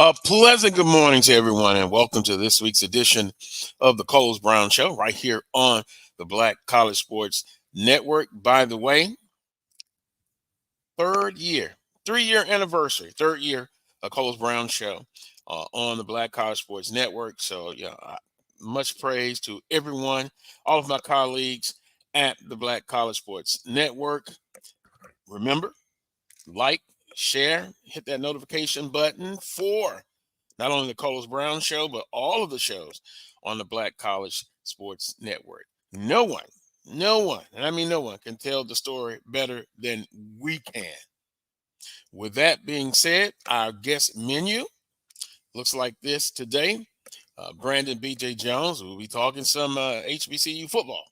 A pleasant good morning to everyone, and welcome to this week's edition of the Coles Brown Show right here on the Black College Sports Network. By the way, third year, 3-year anniversary, third year of Coles Brown Show on the Black College Sports Network. So, much praise to everyone, all of my colleagues at the Black College Sports Network. Remember, like, share, hit that notification button for not only the Coles Brown Show, but all of the shows on the Black College Sports Network. No one, and I mean no one, can tell the story better than we can. With that being said, our guest menu looks like this today. Brandon B.J. Jones will be talking some HBCU football.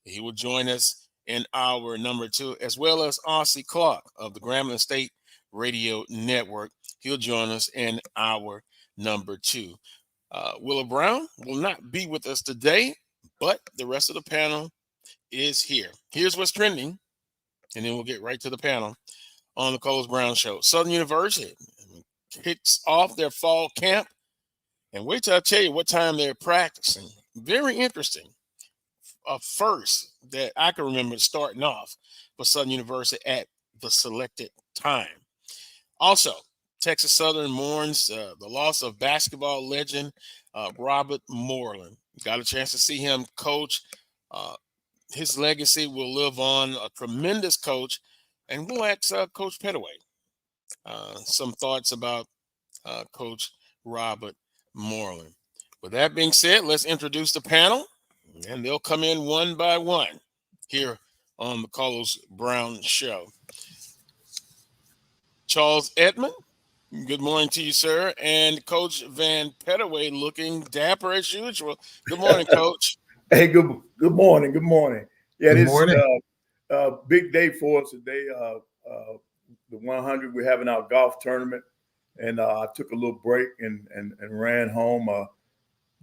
He will join us in hour number 2, as well as Ossie Clark of the Grambling State Radio Network. He'll join us in hour number 2. Willa Brown will not be with us today, but the rest of the panel is here. Here's what's trending, and then we'll get right to the panel on the Coles Brown Show. Southern University kicks off their fall camp, and wait till I tell you what time they're practicing. Very interesting. First that I can remember starting off for Southern University at the selected time. Also, Texas Southern mourns the loss of basketball legend Robert Moreland. Got a chance to see him coach. His legacy will live on. A tremendous coach. And we'll ask Coach Pettaway some thoughts about Coach Robert Moreland. With that being said, let's introduce the panel. And they'll come in one by one here on the Coles Brown Show. Charles Edmond, good morning to you, sir. And Coach Vann Pettaway, looking dapper as usual. Good morning, Coach. Hey, good morning. Good morning. Yeah, good this morning. Is a big day for us today. The 100, we're having our golf tournament. And I took a little break and ran home.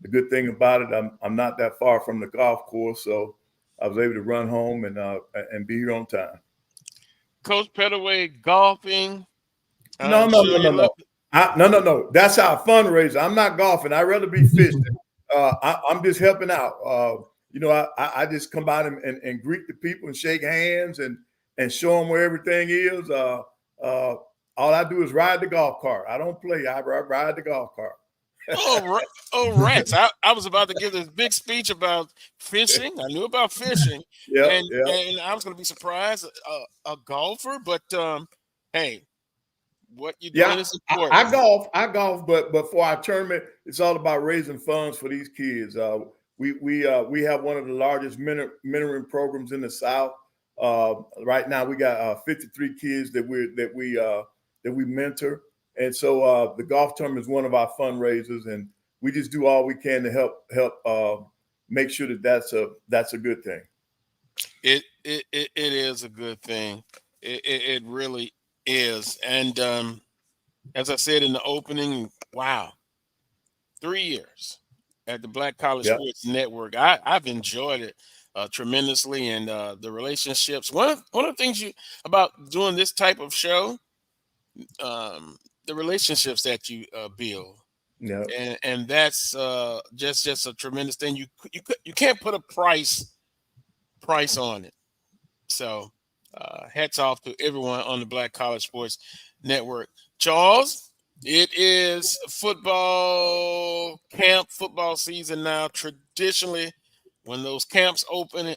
The good thing about it, I'm not that far from the golf course, so I was able to run home and be here on time. Coach Pettaway, golfing. No. That's our fundraiser. I'm not golfing. I'd rather be fishing. I'm just helping out. I just come out and greet the people and shake hands and show them where everything is. All I do is ride the golf cart. I don't play. I ride the golf cart. Oh, rats. I was about to give this big speech about fishing. I knew about fishing. And I was going to be surprised, a golfer. But, hey, what you doing is important. I golf, but for our tournament, it's all about raising funds for these kids. We have one of the largest mentoring programs in the South. Right now, we got 53 kids that we mentor. And so the golf tournament is one of our fundraisers, and we just do all we can to help make sure that's a good thing. It is a good thing. It really is. And as I said in the opening, wow, 3 years at the Black College Sports Network. I've enjoyed it tremendously, and the relationships. One of the things about doing this type of show. The relationships that you build, and that's just a tremendous thing. You can't put a price on it. So hats off to everyone on the Black College Sports Network. Charles, it is football season now. Traditionally, when those camps open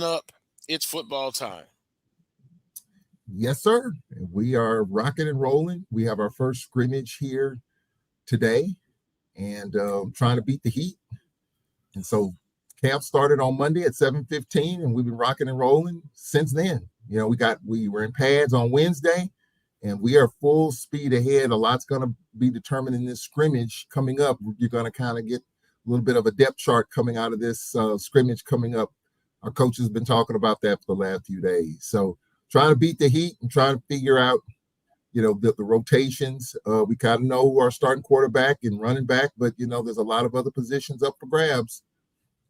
up, it's football time. Yes, sir. We are rocking and rolling. We have our first scrimmage here today and trying to beat the heat. And so camp started on Monday at 7:15, and we've been rocking and rolling since then. We were in pads on Wednesday, and we are full speed ahead. A lot's going to be determined in this scrimmage coming up. You're going to kind of get a little bit of a depth chart coming out of this scrimmage coming up. Our coach has been talking about that for the last few days. So trying to beat the heat and trying to figure out, the rotations. We kind of know who our starting quarterback and running back, but, there's a lot of other positions up for grabs,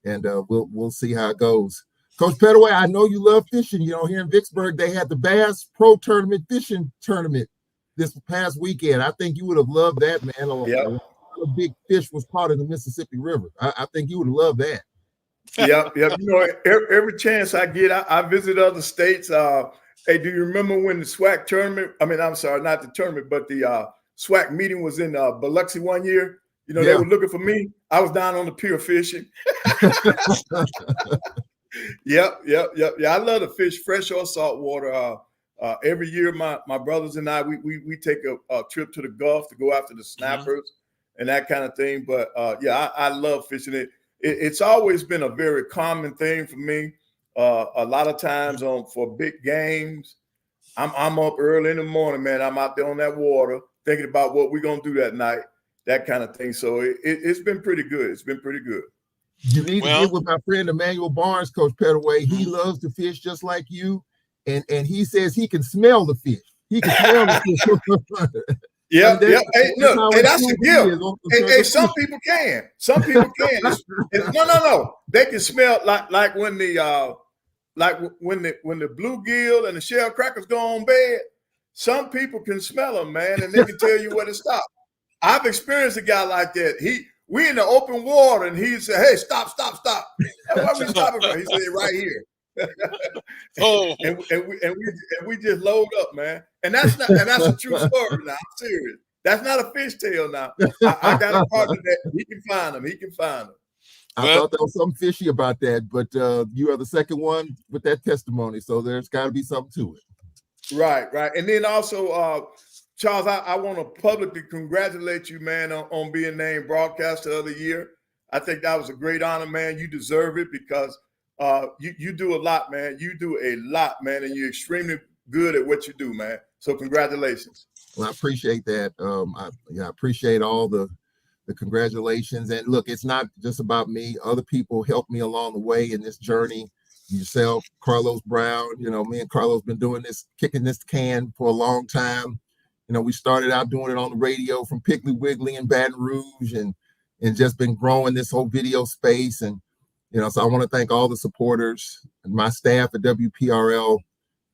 and we'll see how it goes. Coach Pettaway, I know you love fishing. Here in Vicksburg, they had the Bass Pro Tournament fishing tournament this past weekend. I think you would have loved that, man. A lot of big fish was caught in the Mississippi River. I think you would have loved that. Yep. You know, every chance I get, I visit other states. Hey, do you remember when the SWAC tournament? I mean, I'm sorry, not the tournament, but the SWAC meeting was in Biloxi one year. You know, they were looking for me. I was down on the pier fishing. Yep. Yeah, I love to fish, fresh or salt water. Every year, my brothers and I, we take a trip to the Gulf to go after the snappers and that kind of thing. But yeah, I love fishing it. It's always been a very common thing for me. A lot of times for big games, I'm up early in the morning, man. I'm out there on that water thinking about what we're gonna do that night, that kind of thing. So it's been pretty good. It's been pretty good. You need to get with my friend Emmanuel Barnes, Coach Pettaway. He loves to fish just like you, and he says he can smell the fish. He can smell the fish. Yeah. Hey, look, hey, that's a gift. Hey, some people can. Some people can. No. They can smell like when the bluegill and the shell crackers go on bed. Some people can smell them, man, and they can tell you where to stop. I've experienced a guy like that. We in the open water, and he said, "Hey, stop!" And why we stopping for? He said, "Right here." and we just load up, man. And that's a true story. Now I'm serious. That's not a fishtail. Now I got a partner that he can find them. I thought there was something fishy about that, but you are the second one with that testimony, so there's got to be something to it. Right. And then also, Charles, I want to publicly congratulate you, man, on being named Broadcaster of the Year. I think that was a great honor, man. You deserve it because you do a lot, man. You do a lot, man, and you're extremely good at what you do, man. So congratulations. Well, I appreciate that. I appreciate all the congratulations. And look, it's not just about me. Other people helped me along the way in this journey. Yourself, Carlos Brown, me and Carlos been doing this, kicking this can for a long time. We started out doing it on the radio from Piggly Wiggly and Baton Rouge and just been growing this whole video space. And, so I want to thank all the supporters and my staff at WPRL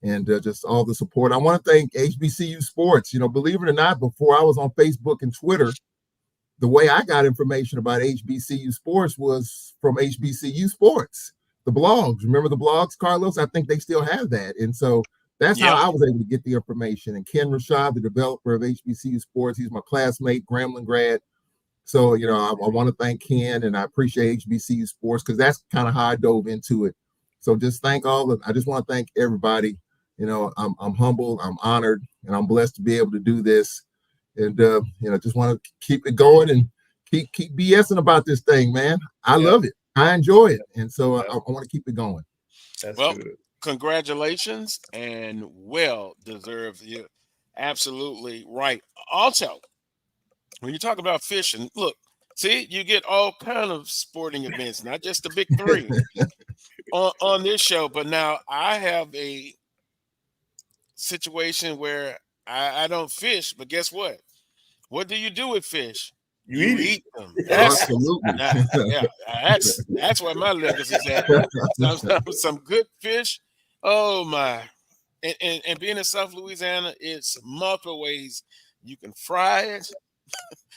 and just all the support. I want to thank HBCU Sports. Believe it or not, before I was on Facebook and Twitter, the way I got information about HBCU Sports was from HBCU Sports, the blogs. Remember the blogs, Carlos? I think they still have that. And so that's how I was able to get the information. And Ken Rashad, the developer of HBCU Sports, he's my classmate, Grambling grad. So, I want to thank Ken, and I appreciate HBCU Sports because that's kind of how I dove into it. So just I just want to thank everybody. I'm humbled, I'm honored, and I'm blessed to be able to do this. And, just want to keep it going and keep BSing about this thing, man. I love it. I enjoy it. And so I want to keep it going. That's good. Congratulations and well deserved. You're absolutely right. Also, when you talk about fishing, look, see, you get all kind of sporting events, not just the big three on this show. But now I have a situation where I don't fish, but guess what? What do you do with fish? You eat them. Absolutely. That's where my legacy is at. Some good fish. Oh my. And being in South Louisiana, it's multiple ways. You can fry it,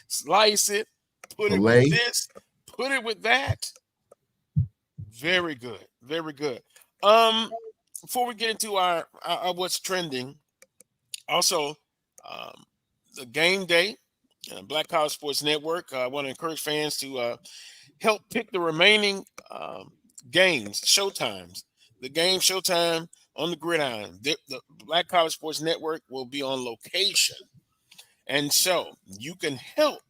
slice it, put it with this, put it with that. Very good. Very good. Before we get into our what's trending, also the game day, Black College Sports Network. I want to encourage fans to help pick the remaining games, showtimes. The game showtime on the gridiron. The Black College Sports Network will be on location. And so you can help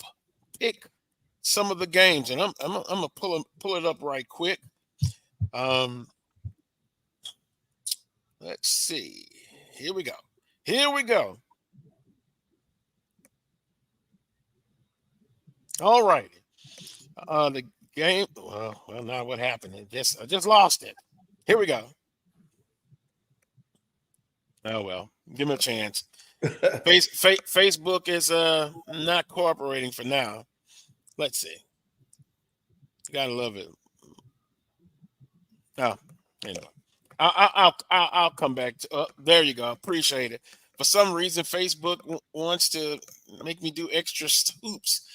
pick some of the games. And I'm gonna pull it up right quick. Let's see. Here we go. All right. The game. Well, now what happened? I just lost it. Here we go. Oh well, give me a chance. Facebook is not cooperating for now. Let's see. You gotta love it. Oh, anyway. I'll come back to. There you go. Appreciate it. for some reason, Facebook wants to make me do extra hoops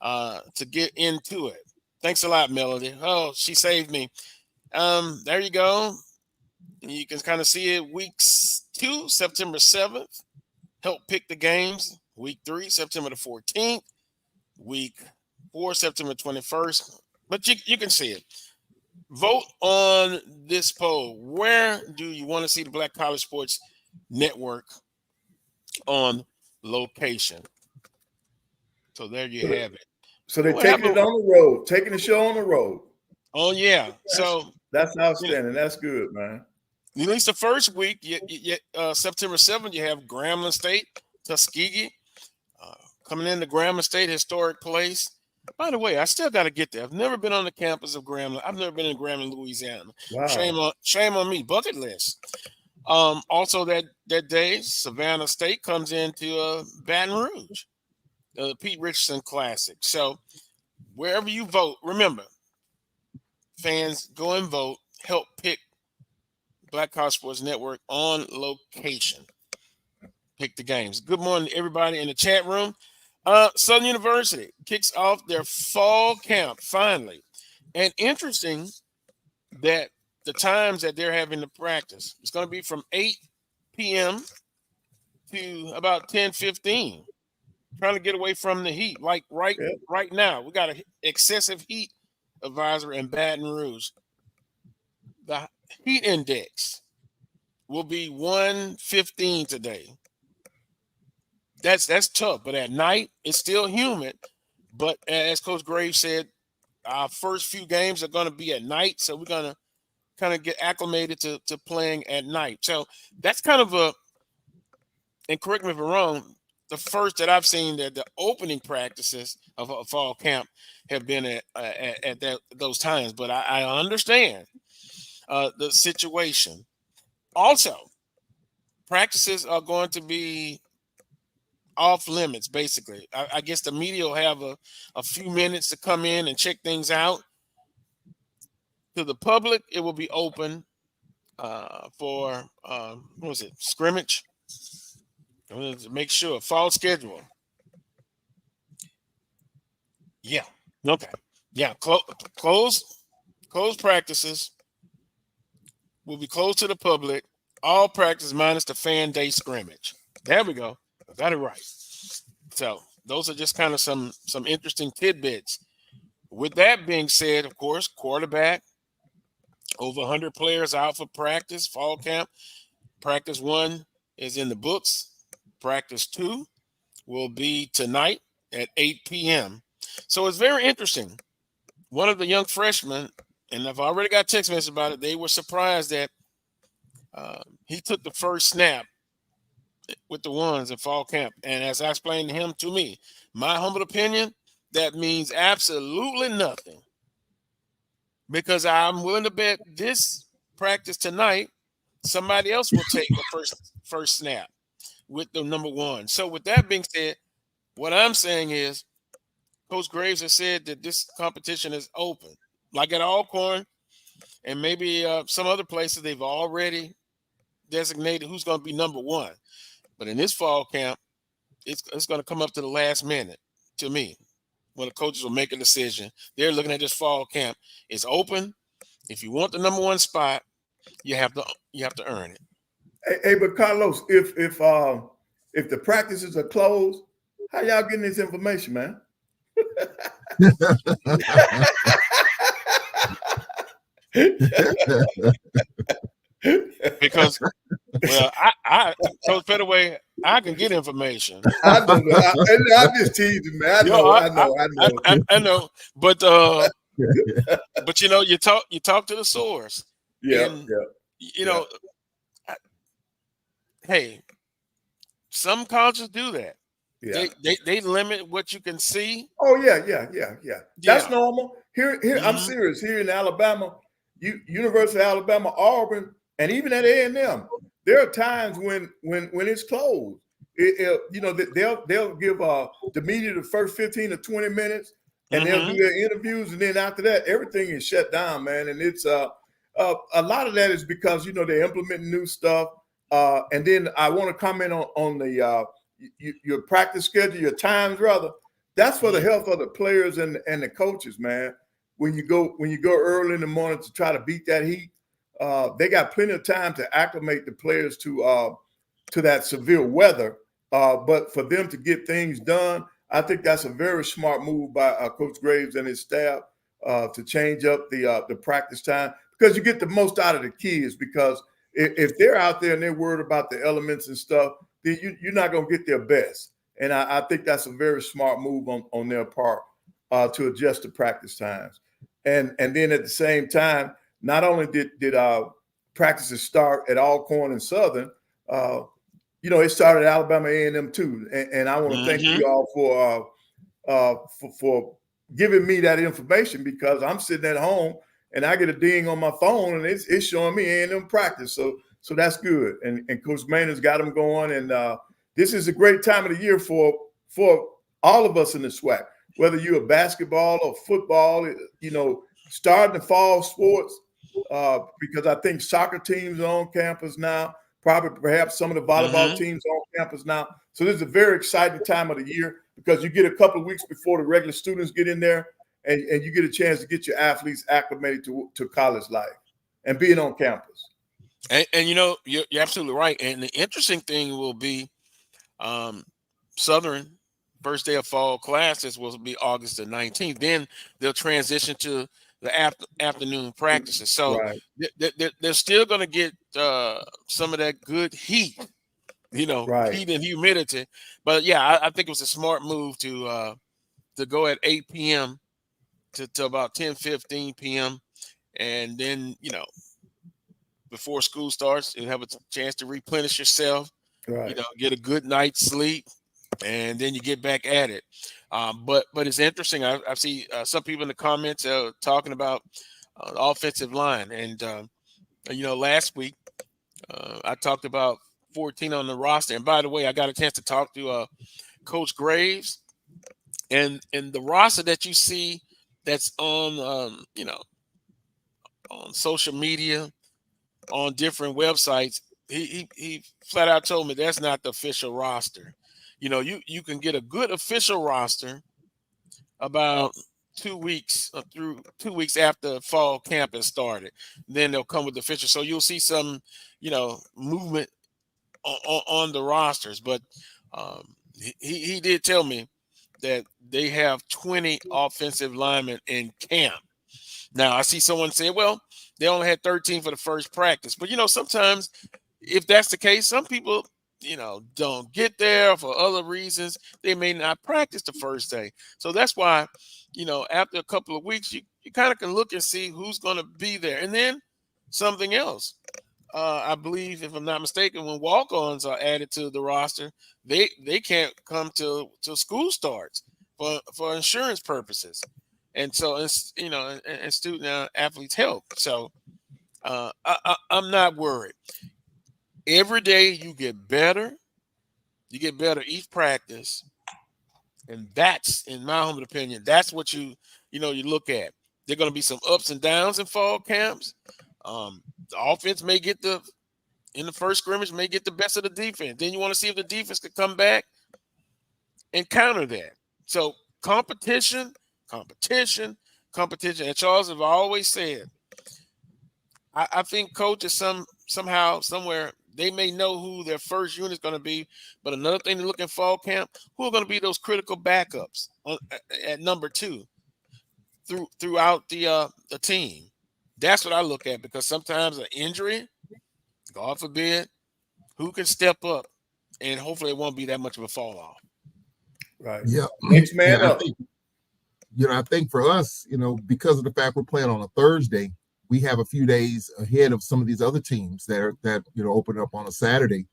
to get into it. Thanks a lot, Melody. Oh, she saved me. There you go. You can kind of see it. Weeks 2, September 7th. Help pick the games. Week 3, September the 14th. Week 4, September 21st. But you can see it. Vote on this poll. Where do you want to see the Black College Sports Network on location? So there you have it. So they're taking it on the road, taking the show on the road. Oh, yeah. That's outstanding. That's good, man. At least the first week, September 7th, you have Grambling State, Tuskegee, coming into Grambling State, historic place. By the way, I still got to get there. I've never been on the campus of Grambling. I've never been in Grambling, Louisiana. Wow. Shame on me. Bucket list. Also that day, Savannah State comes into Baton Rouge, the Pete Richardson Classic. So wherever you vote, remember, fans, go and vote. Help pick Black College Sports Network on location. Pick the games. Good morning to everybody in the chat room. Southern University kicks off their fall camp finally. And interesting that the times that they're having to practice, it's going to be from 8 p.m. to about 10:15. Trying to get away from the heat. Like right now, we got an excessive heat advisory in Baton Rouge. The heat index will be 115 today. That's tough, but at night it's still humid. But as Coach Graves said, our first few games are going to be at night, so we're going to kind of get acclimated to playing at night. So that's kind of and correct me if I'm wrong, the first that I've seen that the opening practices of a fall camp have been at those times. But I understand the situation. Also, practices are going to be off limits, basically. I guess the media will have a few minutes to come in and check things out. To the public, it will be open for scrimmage. I wanted to make sure fall schedule. Yeah. Okay. Yeah. Close practices will be closed to the public. All practice minus the fan day scrimmage. There we go. I got it right. So those are just kind of some interesting tidbits. With that being said, of course, quarterback, over 100 players out for practice, fall camp. Practice 1 is in the books. Practice 2 will be tonight at 8 p.m. So it's very interesting. One of the young freshmen, and I've already got text messages about it, they were surprised that he took the first snap with the ones in fall camp. And as I explained to him, to me, my humble opinion, that means absolutely nothing. Because I'm willing to bet this practice tonight, somebody else will take the first snap with the number 1. So with that being said, what I'm saying is Coach Graves has said that this competition is open. Like at Alcorn and maybe some other places, they've already designated who's going to be number 1. But in this fall camp, it's going to come up to the last minute, to me, when the coaches will make a decision. They're looking at this fall camp. It's open. If you want the number 1 spot, you have to earn it. Hey, but Carlos, if the practices are closed, how y'all getting this information, man? Because, well, I Coach Pettaway, I can get information. I'm just teasing, man. I know. But but you talk to the source. Yeah. Hey, some colleges do that. Yeah. They limit what you can see. Oh yeah. That's normal. Here, I'm serious. Here in Alabama, University of Alabama, Auburn, and even at A&M, there are times when it's closed. They'll give the media the first 15 to 20 minutes, and they'll do their interviews, and then after that, everything is shut down, man. And it's a lot of that is because they're implementing new stuff. And then I want to comment on the your practice schedule, your times rather. That's for the health of the players and the coaches, man. When you go early in the morning to try to beat that heat, they got plenty of time to acclimate the players to that severe weather. But for them to get things done, I think that's a very smart move by Coach Graves and his staff to change up the practice time, because you get the most out of the kids. Because if they're out there and they're worried about the elements and stuff, then you're not going to get their best. And I think that's a very smart move on their part to adjust the practice times. And then at the same time, not only did practices start at Alcorn and Southern, it started at Alabama A&M too. And I want to thank you all for giving me that information, because I'm sitting at home and I get a ding on my phone and it's showing me A&M practice. So that's good. And Coach Maynard's got them going. And this is a great time of the year for all of us in the SWAC, whether you're a basketball or football, starting the fall sports, because I think soccer teams are on campus now, perhaps some of the volleyball teams are on campus now. So this is a very exciting time of the year, because you get a couple of weeks before the regular students get in there, and you get a chance to get your athletes acclimated to college life and being on campus. And you're absolutely right. And the interesting thing will be Southern first day of fall classes will be August the 19th. Then they'll transition to the afternoon practices. So right. They're still going to get some of that good heat, right. heat and humidity. But yeah, I think it was a smart move to go at 8 p.m. to about 10:15 p.m. And then, before school starts, you'll have a chance to replenish yourself, right. Get a good night's sleep, and then you get back at it. But it's interesting. I see some people in the comments talking about the offensive line. And, last week I talked about 14 on the roster. And by the way, I got a chance to talk to Coach Graves. And the roster that you see that's on, on social media, on different websites, he flat out told me that's not the official roster. You can get a good official roster about 2 weeks through 2 weeks after fall camp has started. Then they'll come with the official. So you'll see some, movement on the rosters. But he did tell me that they have 20 offensive linemen in camp. Now, I see someone say, well, they only had 13 for the first practice. But, sometimes if that's the case, some people, don't get there for other reasons. They may not practice the first day. So that's why, after a couple of weeks, you kind of can look and see who's going to be there. And then something else. I believe, if I'm not mistaken, when walk-ons are added to the roster, they can't come till school starts for insurance purposes. And so, and student athletes help. So I'm not worried. Every day you get better. You get better each practice. And that's, in my humble opinion, that's what you look at. There are going to be some ups and downs in fall camps. The offense may get in the first scrimmage, may get the best of the defense. Then you want to see if the defense could come back and counter that. So competition. And Charles, have always said, I think coaches somehow, somewhere, they may know who their first unit is going to be. But another thing to look in fall camp, who are going to be those critical backups at number 2 throughout the team. That's what I look at, because sometimes an injury, God forbid, who can step up, and hopefully it won't be that much of a fall off. Right. Yeah. Next man up. I think for us, because of the fact we're playing on a Thursday, we have a few days ahead of some of these other teams that open up on a Saturday.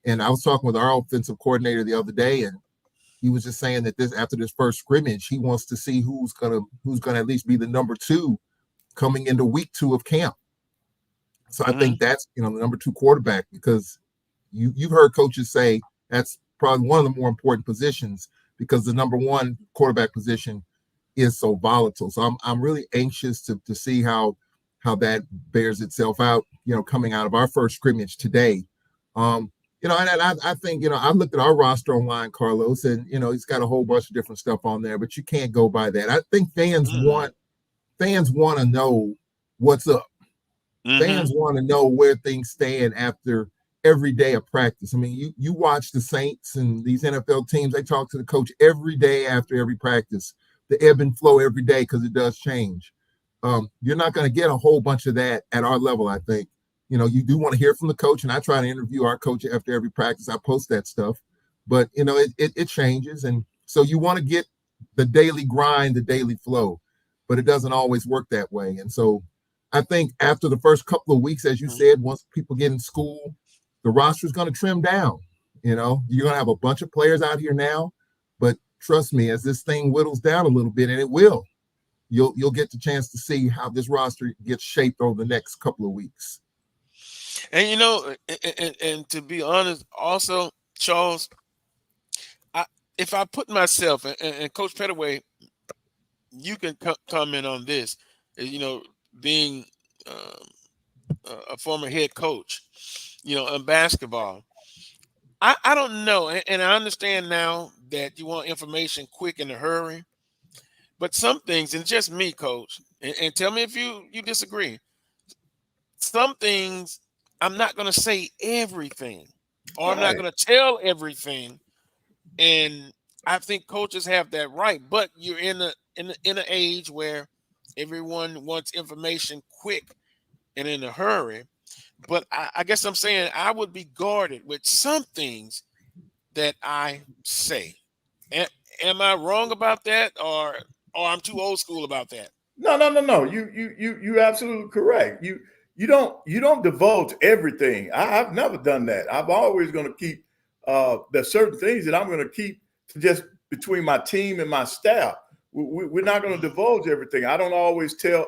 And I was talking with our offensive coordinator the other day, and he was just saying that after this first scrimmage, he wants to see who's gonna at least be the number 2 coming into week 2 of camp. So I think that's the number 2 quarterback, because you've heard coaches say that's probably one of the more important positions, because the number 1 quarterback position is so volatile. So I'm really anxious to see how that bears itself out, coming out of our first scrimmage today. And I think, I looked at our roster online, Carlos, and it's got a whole bunch of different stuff on there, but you can't go by that. I think fans want to know what's up. Fans want to know where things stand after every day of practice. I mean, you watch the Saints and these NFL teams, they talk to the coach every day after every practice, the ebb and flow every day, because it does change. You're not going to get a whole bunch of that at our level, I think. You do want to hear from the coach, and I try to interview our coach after every practice. I post that stuff, but it changes, and so you want to get the daily grind, the daily flow, but it doesn't always work that way. And so I think after the first couple of weeks, as you said, once people get in school, the roster is going to trim down. You're going to have a bunch of players out here now, but trust me, as this thing whittles down a little bit, and it will, you'll get the chance to see how this roster gets shaped over the next couple of weeks. And and to be honest, also, Charles, if I put myself and Coach Pettaway, you can comment on this. Being a former head coach, in basketball, I don't know, and I understand now that you want information quick in a hurry, but some things, and just me, Coach, and tell me if you disagree. Some things I'm not going to say everything, or I'm not going to tell everything, and I think coaches have that right. But you're in an age where everyone wants information quick and in a hurry. But I guess I'm saying I would be guarded with some things that I say. Am I wrong about that, or I'm too old school about that? No. You absolutely correct. You don't divulge everything. I've never done that. I'm always going to keep there's certain things that I'm going to keep just between my team and my staff. We're not going to divulge everything. I don't always talk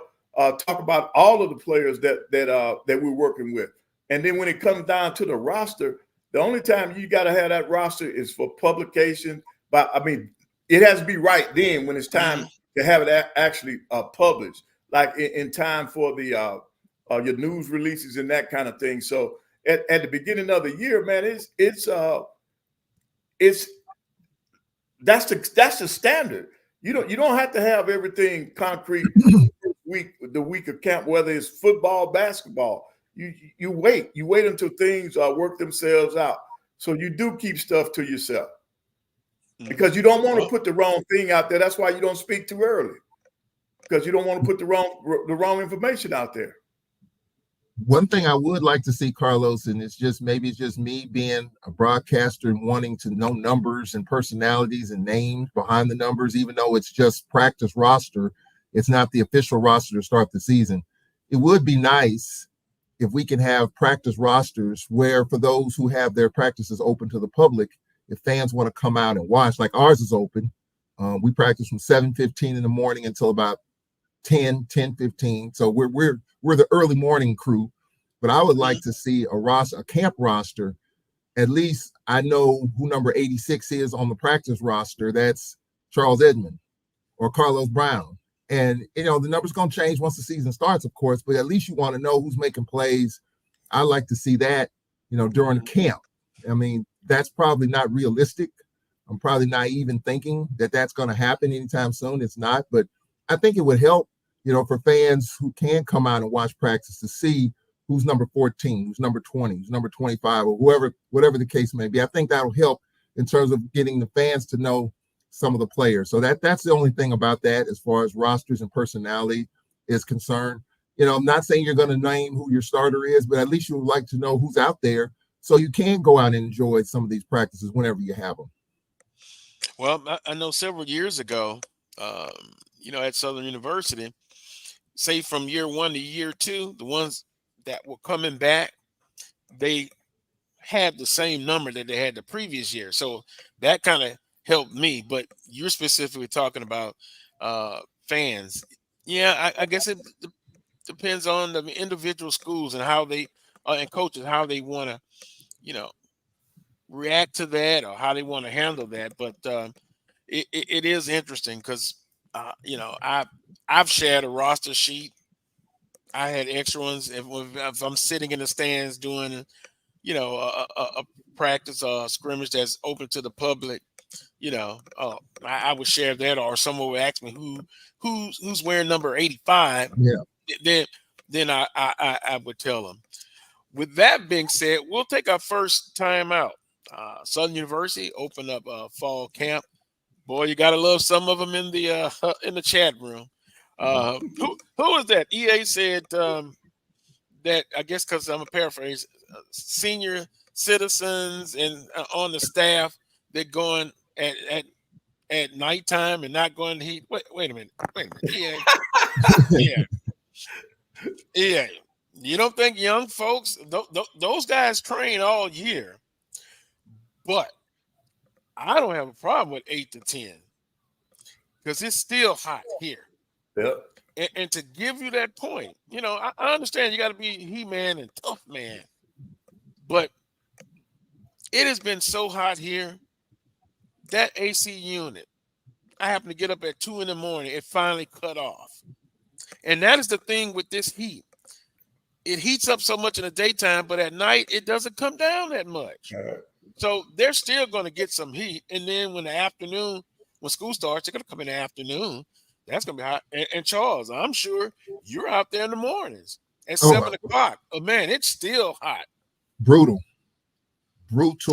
about all of the players that we're working with. And then when it comes down to the roster, the only time you got to have that roster is for publication. But I mean, it has to be right then when it's time to have it actually published, like in time for the your news releases and that kind of thing. So at the beginning of the year, man, it's that's the standard. You don't have to have everything concrete the week of camp, whether it's football, basketball. You wait until things work themselves out. So you do keep stuff to yourself because you don't want to put the wrong thing out there. That's why you don't speak too early, because you don't want to put the wrong information out there. One thing I would like to see, Carlos, and it's just me being a broadcaster and wanting to know numbers and personalities and names behind the numbers, even though it's just practice roster, it's not the official roster to start the season. It would be nice if we can have practice rosters where, for those who have their practices open to the public, if fans want to come out and watch, like ours is open. We practice from 7:15 in the morning until about 10:15. So we're the early morning crew, but I would like to see a camp roster. At least I know who number 86 is on the practice roster. That's Charles Edmond or Carlos Brown. And, the number's going to change once the season starts, of course, but at least you want to know who's making plays. I like to see that, during camp. I mean, that's probably not realistic. I'm probably naive in thinking that that's going to happen anytime soon. It's not, but I think it would help, for fans who can come out and watch practice to see who's number 14, who's number 20, who's number 25, or whatever the case may be. I think that'll help in terms of getting the fans to know some of the players. So that's the only thing about that as far as rosters and personality is concerned. I'm not saying you're going to name who your starter is, but at least you would like to know who's out there so you can go out and enjoy some of these practices whenever you have them. Well, I know several years ago, at Southern University, say from year 1 to year 2, the ones that were coming back, they had the same number that they had the previous year. So that kind of helped me. But you're specifically talking about fans. Yeah, I guess it depends on the individual schools and how they and coaches, how they want to, react to that or how they want to handle that. But it is interesting because, I've shared a roster sheet. I had extra ones if I'm sitting in the stands doing a practice scrimmage that's open to the public, I would share that, or someone would ask me who's wearing number 85. Yeah. Then I would tell them. With that being said, we'll take our first time out. Southern University opened up fall camp. Boy, you gotta love some of them in the chat room. Who is that? EA said that, I guess, because I'm a paraphrase, senior citizens and on the staff, they're going at nighttime and not going to heat. Wait a minute. Yeah. You don't think young folks, those guys train all year, but I don't have a problem with 8 to 10 because it's still hot here. Yep. And to give you that point, I understand you got to be He-Man and tough man, but it has been so hot here. That AC unit, I happen to get up at 2 a.m. It finally cut off. And that is the thing with this heat. It heats up so much in the daytime, but at night it doesn't come down that much. All right. So they're still going to get some heat. And then when school starts, they're going to come in the afternoon. That's going to be hot. And Charles, I'm sure you're out there in the mornings at 7 o'clock. Oh, man, it's still hot. Brutal. And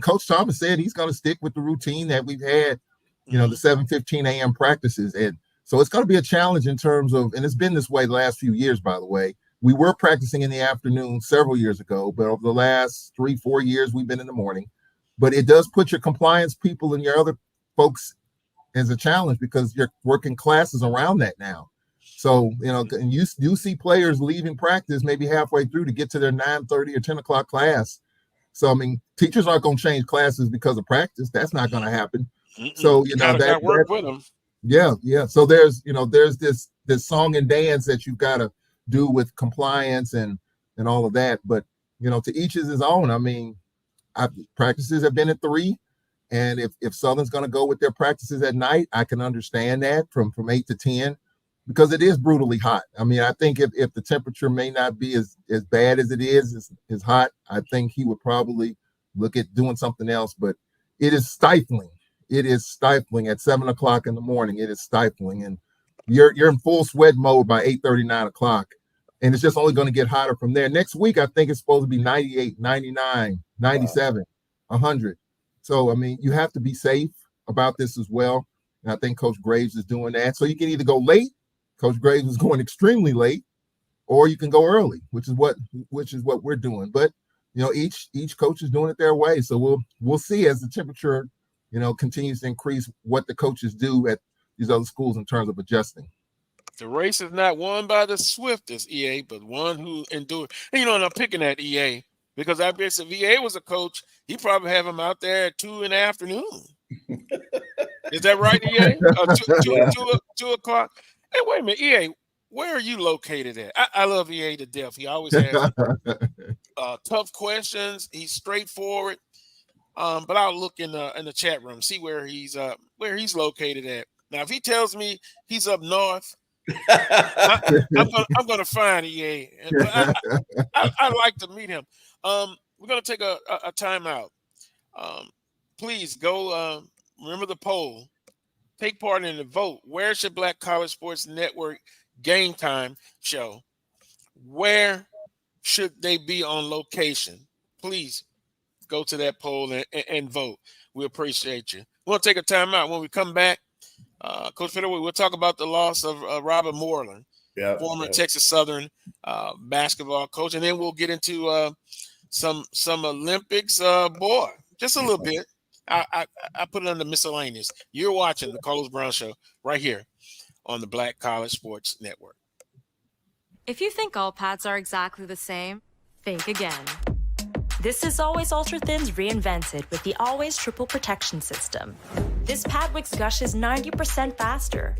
Coach Thomas said he's going to stick with the routine that we've had, the 7:15 a.m. practices. And so it's going to be a challenge in terms of, and it's been this way the last few years, by the way. We were practicing in the afternoon several years ago, but over the last 3-4 years, we've been in the morning. But it does put your compliance people and your other folks as a challenge because you're working classes around that now. So, and you see players leaving practice maybe halfway through to get to their 9:30 or 10 o'clock class. So, I mean, teachers aren't going to change classes because of practice. That's not going to happen. So, that work with them. Yeah. So there's this song and dance that you've got to do with compliance and all of that. But, to each is his own. I mean, practices have been at 3. And if Southern's going to go with their practices at night, I can understand that from 8 to 10 because it is brutally hot. I mean, I think if the temperature may not be as bad as it is hot, I think he would probably look at doing something else. But it is stifling. It is stifling at 7 o'clock in the morning. It is stifling. And you're in full sweat mode by 8:30, 9 o'clock. And it's just only going to get hotter from there. Next week, I think it's supposed to be 98, 99, 97, 100. So, I mean, you have to be safe about this as well. And I think Coach Graves is doing that. So you can either go late, Coach Graves is going extremely late, or you can go early, which is what we're doing. But, each coach is doing it their way. So we'll see as the temperature continues to increase what the coaches do at these other schools in terms of adjusting. The race is not won by the swiftest, EA, but one who endured. And, and I'm picking at EA because I guess if EA was a coach, he'd probably have him out there at 2 in the afternoon. Is that right, EA? 2 o'clock? Hey, wait a minute, EA, where are you located at? I love EA to death. He always has tough questions. He's straightforward. But I'll look in the chat room, see where he's located at. Now, if he tells me he's up north, I'm gonna find EA. I'd like to meet him. We're gonna take a timeout. Please go. Remember the poll. Take part in the vote. Where should Black College Sports Network Game Time show? Where should they be on location? Please go to that poll and vote. We appreciate you. We'll take a timeout. When we come back, Coach Pettaway, we'll talk about the loss of Robert Moreland, former Texas Southern basketball coach, and then we'll get into some Olympics. Boy, just a little bit. I put it under miscellaneous. You're watching the Carlos Brown Show right here on the Black College Sports Network. If you think all pads are exactly the same, think again. This is Always Ultra Thins reinvented with the Always Triple Protection System. This pad wicks gushes 90% faster,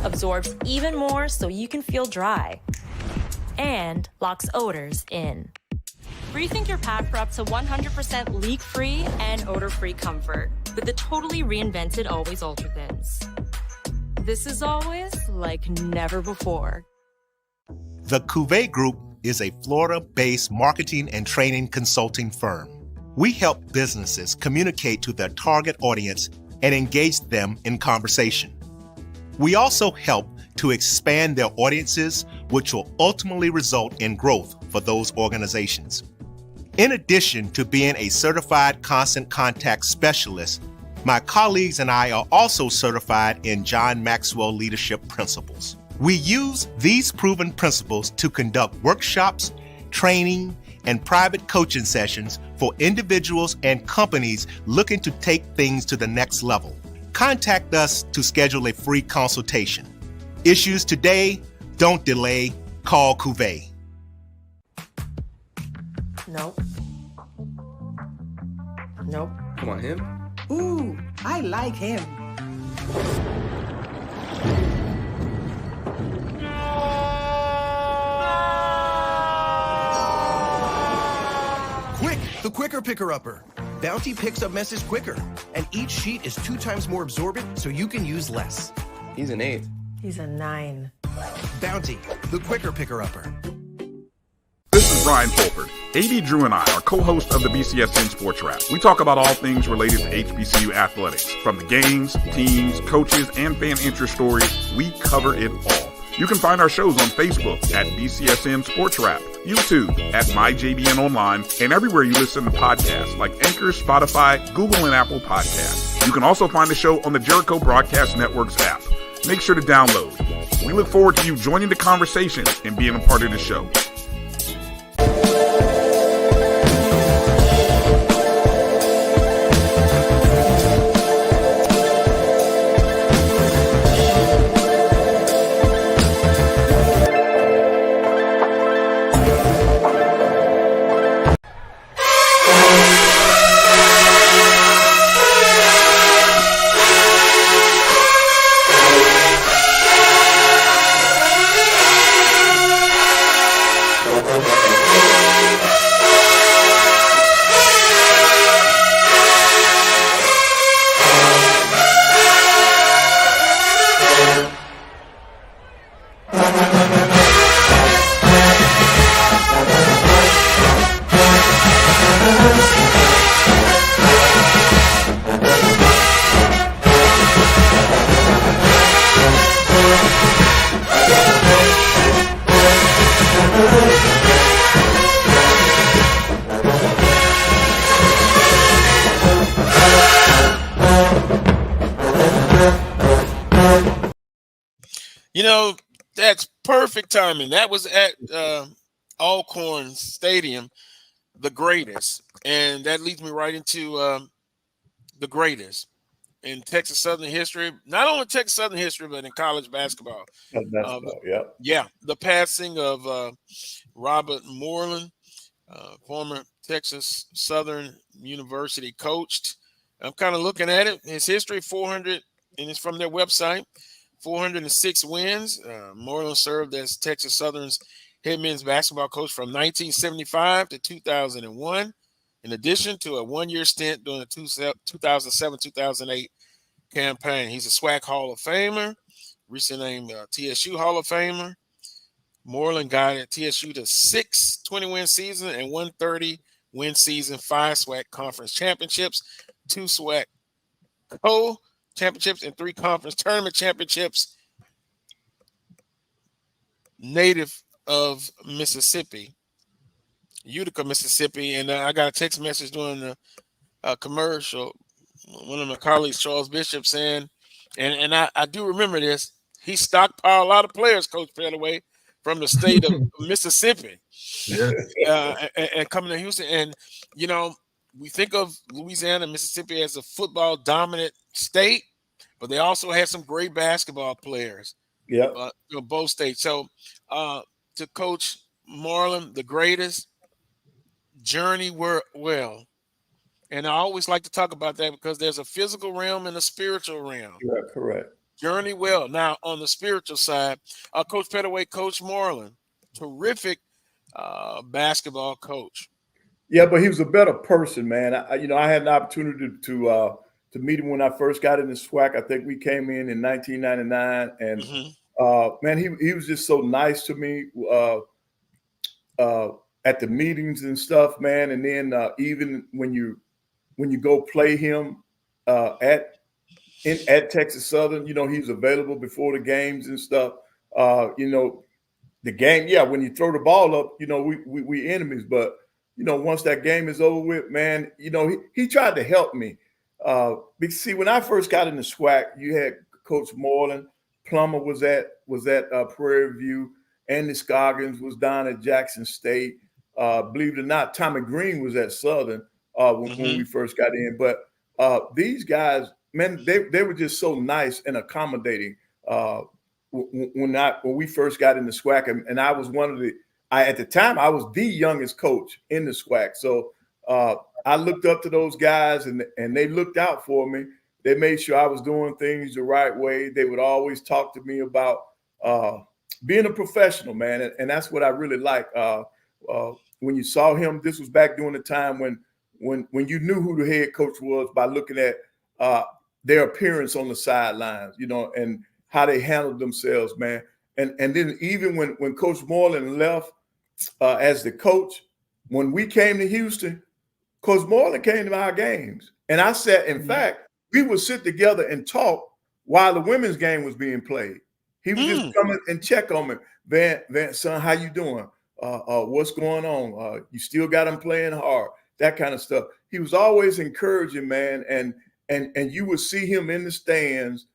absorbs even more so you can feel dry, and locks odors in. Rethink your pad for up to 100% leak-free and odor-free comfort with the totally reinvented Always Ultra Thins. This is always like never before. The Cuvée Group is a Florida-based marketing and training consulting firm. We help businesses communicate to their target audience and engage them in conversation. We also help to expand their audiences, which will ultimately result in growth for those organizations. In addition to being a certified constant contact specialist, my colleagues and I are also certified in John Maxwell Leadership Principles. We use these proven principles to conduct workshops, training, and private coaching sessions for individuals and companies looking to take things to the next level. Contact us to schedule a free consultation. Issues today, don't delay, call Cuvée. Nope. Nope. Come on, him? Ooh, I like him. Quick, the quicker picker-upper. Bounty picks up messes quicker, and each sheet is 2 times more absorbent, so you can use less. He's an 8. He's a 9. Bounty, the quicker picker-upper. This is Brian Fulford. AD Drew and I are co-hosts of the BCSN Sports Wrap. We talk about all things related to HBCU athletics. From the games, teams, coaches, and fan interest stories, we cover it all. You can find our shows on Facebook at BCSN Sports Wrap, YouTube at MyJBN Online, and everywhere you listen to podcasts like Anchor, Spotify, Google, and Apple Podcasts. You can also find the show on the Jericho Broadcast Network's app. Make sure to download. We look forward to you joining the conversation and being a part of the show. You know, that's perfect timing. That was at Alcorn Stadium, the greatest. And that leads me right into the greatest in Texas Southern history. Not only Texas Southern history, but in college basketball. Yeah. The passing of Robert Moreland, former Texas Southern University coached. I'm kind of looking at it. His history, 400, and it's from their website. 406 wins. Moreland served as Texas Southern's head men's basketball coach from 1975 to 2001, in addition to a one-year stint during the 2007-2008 campaign. He's a SWAC Hall of Famer, recently named TSU Hall of Famer. Moreland guided TSU to 6 20-win seasons and 130-win season, 5 SWAC conference championships, 2 SWAC championships, and 3 conference tournament championships. Native of Mississippi, Utica, Mississippi. And I got a text message during the commercial. One of my colleagues, Charles Bishop, saying, and I do remember this, he stockpiled a lot of players, Coach Pettaway, from the state of Mississippi. Yeah. And coming to Houston. And, you know, we think of Louisiana and Mississippi as a football dominant state, but they also had some great basketball players. Yeah. Both states. So to Coach Moreland, the greatest, journey well. And I always like to talk about that because there's a physical realm and a spiritual realm. Yeah, correct. Journey well. Now, on the spiritual side, Coach Pettaway, Coach Moreland, terrific basketball coach. Yeah, but he was a better person, man. I had an opportunity to meet him when I first got in the SWAC. I think we came in 1999, and man, he was just so nice to me. at the meetings and stuff, man. And then even when you go play him at Texas Southern, he's available before the games and stuff. The game, yeah, when you throw the ball up, we enemies. But once that game is over with, man, he tried to help me. Because see, when I first got in the SWAC, you had Coach Moreland, Plummer was at Prairie View, Andy Scoggins was down at Jackson State. Believe it or not, Tommy Green was at Southern when we first got in. But these guys, man, they were just so nice and accommodating. When we first got in the SWAC, and I was at the time I was the youngest coach in the SWAC. So I looked up to those guys, and they looked out for me. They made sure I was doing things the right way. They would always talk to me about being a professional, man, and that's what I really like. When you saw him, this was back during the time when you knew who the head coach was by looking at their appearance on the sidelines, and how they handled themselves, man. And then even when Coach Moreland left as the coach, when we came to Houston, Coach Moreland came to our games. And I said, in fact, we would sit together and talk while the women's game was being played. He would just come in and check on me. Van, son, how you doing? What's going on? You still got them playing hard, that kind of stuff. He was always encouraging, man. And you would see him in the stands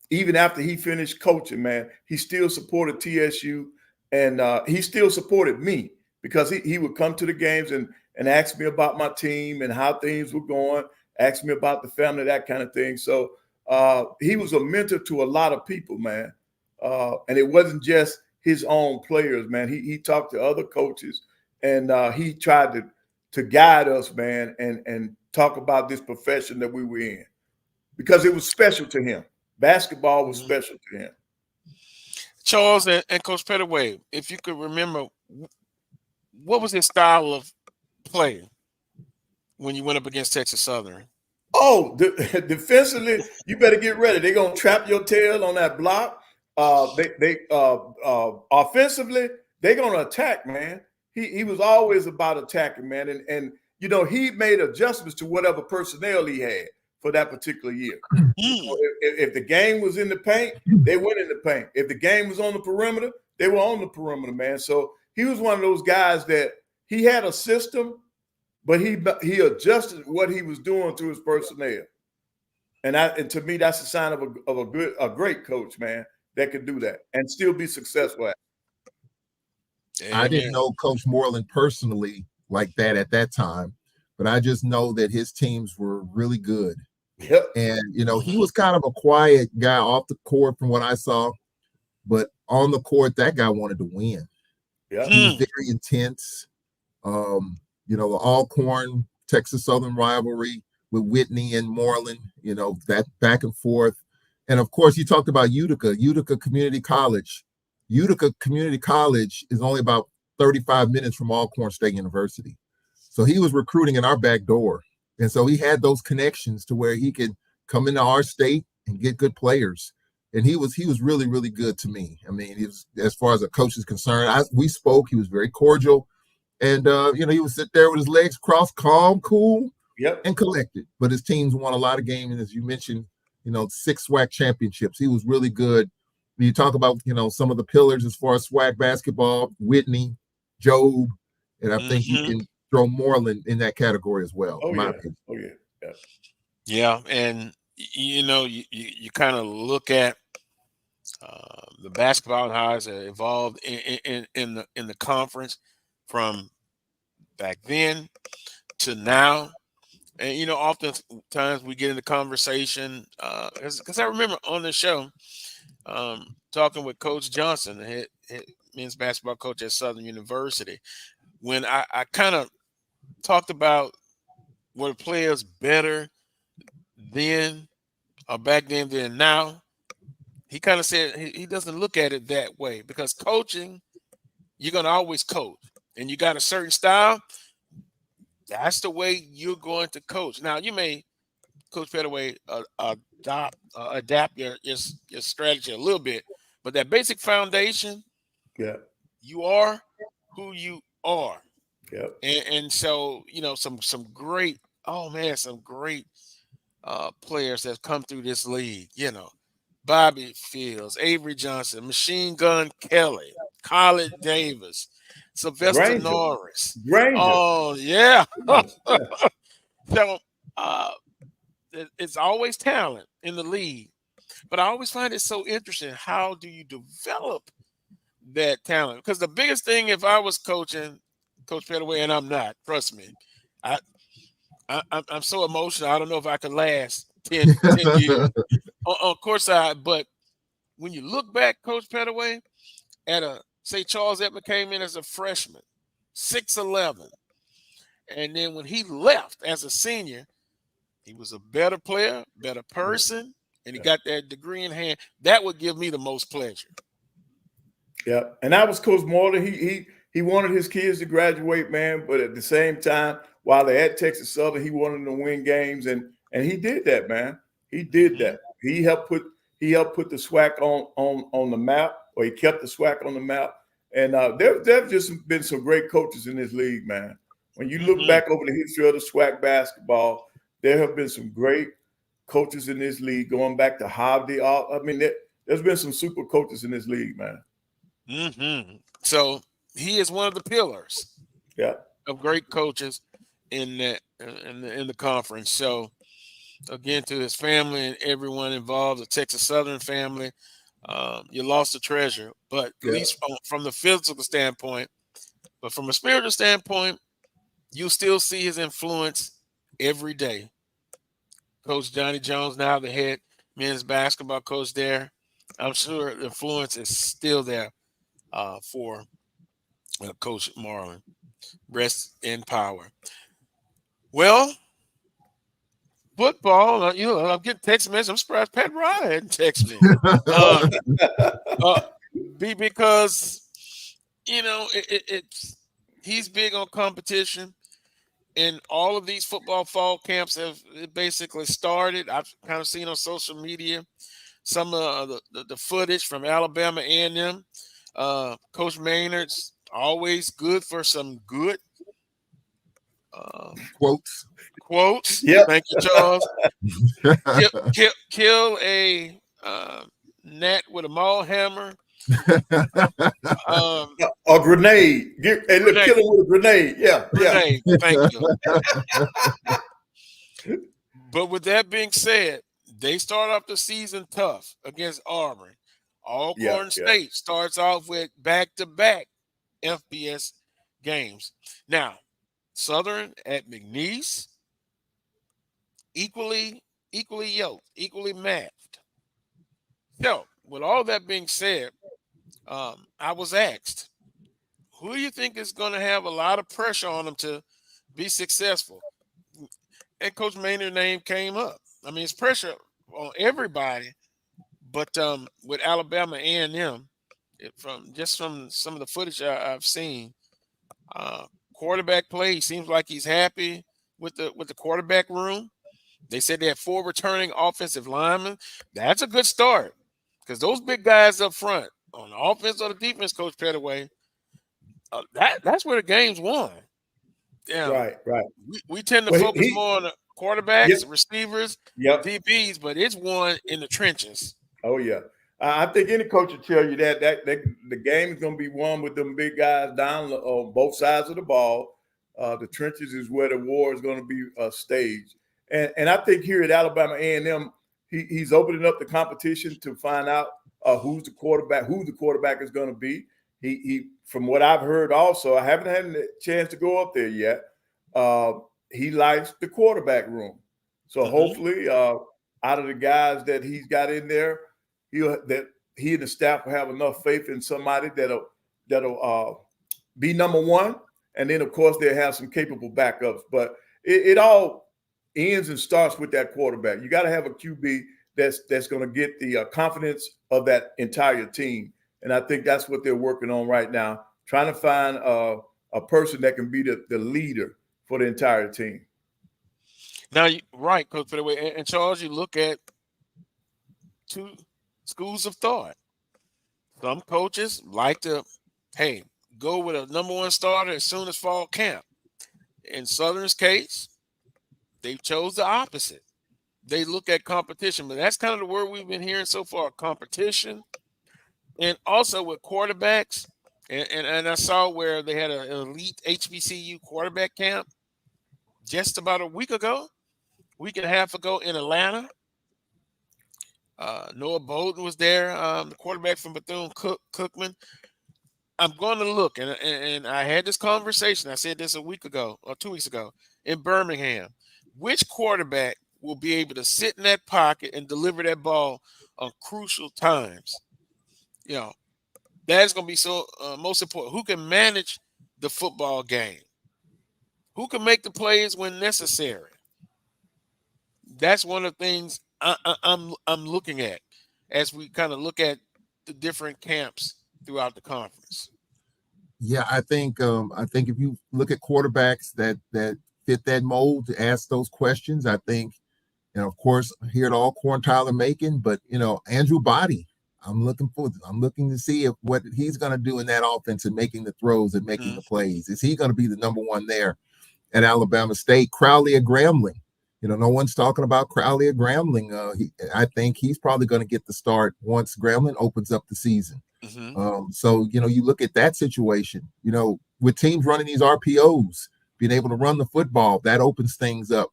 even after he finished coaching, man. He still supported TSU, and he still supported me because he would come to the games and ask me about my team and how things were going, ask me about the family, that kind of thing. So he was a mentor to a lot of people, man. And it wasn't just his own players, man. He talked to other coaches, and he tried to guide us, man, and talk about this profession that we were in, because it was special to him. Basketball was special to him. Charles and Coach Pettaway, if you could remember, what was his style of play when you went up against Texas Southern? Oh, defensively, you better get ready. They're gonna trap your tail on that block. Offensively, they're gonna attack, man. He was always about attacking, man, and he made adjustments to whatever personnel he had for that particular year. If the game was in the paint, they went in the paint. If the game was on the perimeter, they were on the perimeter, man. So he was one of those guys that he had a system, but he adjusted what he was doing to his personnel. And to me, that's a sign of a great coach, man, that could do that and still be successful at it. I didn't know Coach Moreland personally like that at that time, but I just know that his teams were really good. Yep. And, he was kind of a quiet guy off the court from what I saw, but on the court, that guy wanted to win. Yeah. He was very intense. The Alcorn Texas Southern rivalry with Whitney and Moreland, that back and forth. And of course, you talked about Utica Community College. Utica Community College is only about 35 minutes from Alcorn State University. So he was recruiting in our back door. And so he had those connections to where he could come into our state and get good players. And he was really, really good to me. I mean, he was, as far as a coach is concerned, we spoke. He was very cordial. And, he would sit there with his legs crossed, calm, cool, and collected. But his teams won a lot of games. And as you mentioned, 6 SWAC championships. He was really good. When you talk about, some of the pillars as far as SWAC basketball, Whitney, Job, and I think you can throw Moreland in that category as well. Oh, my yeah. opinion. Oh, yeah. Yeah, and you kind of look at the basketball and how it's evolved in the conference from back then to now. And oftentimes we get into conversation because I remember on the show talking with Coach Johnson, the head men's basketball coach at Southern University, when I kind of talked about were players better then or back then than now. He kind of said he doesn't look at it that way, because coaching, you're going to always coach, and you got a certain style. That's the way you're going to coach. Now, you may, Coach Pettaway, adapt your strategy a little bit, but that basic foundation, you are who you are. Yep. And so, some great, some great players that come through this league, Bobby Fields, Avery Johnson, Machine Gun Kelly, Khaled Davis, Sylvester Granger. Norris. Granger. Oh, yeah. Yeah. So it's always talent in the league. But I always find it so interesting. How do you develop that talent? Because the biggest thing, if I was coaching Coach Pettaway, and I'm not, trust me, I'm so emotional. I don't know if I could last 10 years on court side. But when you look back, Coach Pettaway, at say Charles Edmond came in as a freshman, 6'11", and then when he left as a senior, he was a better player, better person, and he got that degree in hand. That would give me the most pleasure. Yeah, and that was Coach Moreland. He wanted his kids to graduate, man, but at the same time, while they're at Texas Southern, he wanted them to win games, and he did that, man. He did that. He helped put the SWAC on the map, or he kept the SWAC on the map. And there've just been some great coaches in this league, man. When you look back over the history of the SWAC basketball, there have been some great coaches in this league, going back to Hovde. I mean, there's been some super coaches in this league, man. So he is one of the pillars of great coaches in the conference. So again, to his family and everyone involved, the Texas Southern family, you lost a treasure. But at least from the physical standpoint, but from a spiritual standpoint, you still see his influence every day. Coach Johnny Jones, now the head men's basketball coach there, I'm sure the influence is still there for Coach Marlin. Rest in power. Well, football, I'm getting text messages. I'm surprised Pat Riley hadn't texted me. Because, he's big on competition. And all of these football fall camps have basically started. I've kind of seen on social media some of the footage from Alabama A&M. Coach Maynard's always good for some good quotes. Yep. Thank you, Charles. Kill a gnat with a maul hammer. A grenade. Kill him with a grenade. Yeah. Grenade. Thank you. But with that being said, they start off the season tough against Auburn. Alcorn State starts off with back-to-back FBS games. Now, Southern at McNeese, equally yoked, equally matched. So, with all that being said, I was asked, who do you think is going to have a lot of pressure on them to be successful? And Coach Maynard's name came up. I mean, it's pressure on everybody, but with Alabama A&M, from some of the footage I've seen, quarterback play, seems like he's happy with the quarterback room. They said they have 4 returning offensive linemen. That's a good start, because those big guys up front on the offense or the defense, Coach Pettaway, that's where the game's won. Yeah, Right. We tend to focus more on the quarterbacks, receivers, DBs, but it's won in the trenches. Oh yeah, I think any coach will tell you that the game is going to be won with them big guys down on both sides of the ball. The trenches is where the war is going to be staged, and I think here at Alabama A&M, he's opening up the competition to find out who the quarterback is going to be. He from what I've heard, also, I haven't had a chance to go up there yet. He likes the quarterback room, so hopefully, out of the guys that he's got in there, he and the staff will have enough faith in somebody that'll be number one, and then of course they'll have some capable backups. But it all ends and starts with that quarterback. You got to have a QB that's going to get the confidence of that entire team. And I think that's what they're working on right now, trying to find a person that can be the leader for the entire team. Now, right, Coach Pettaway. And Charles, you look at 2 schools of thought. Some coaches like to, go with a number one starter as soon as fall camp. In Southern's case, they chose the opposite. They look at competition, but that's kind of the word we've been hearing so far, competition. And also with quarterbacks, and I saw where they had an elite HBCU quarterback camp just about a week and a half ago in Atlanta. Noah Bolden was there, the quarterback from Bethune-Cookman. I'm going to look, and I had this conversation. I said this a week ago or 2 weeks ago in Birmingham. Which quarterback will be able to sit in that pocket and deliver that ball on crucial times? You know, that's going to be so most important. Who can manage the football game? Who can make the plays when necessary? That's one of the things I'm looking at as we kind of look at the different camps throughout the conference. Yeah, I think if you look at quarterbacks that fit that mold to ask those questions, I think, of course, hear it all, Corn Tyler Macon, but Andrew Body, I'm looking to see what he's going to do in that offense and making the throws and making the plays. Is he going to be the number one there at Alabama State? Crowley or Grambling? No one's talking about Crowley or Grambling. I think he's probably going to get the start once Grambling opens up the season. So, you look at that situation, with teams running these RPOs, being able to run the football, that opens things up.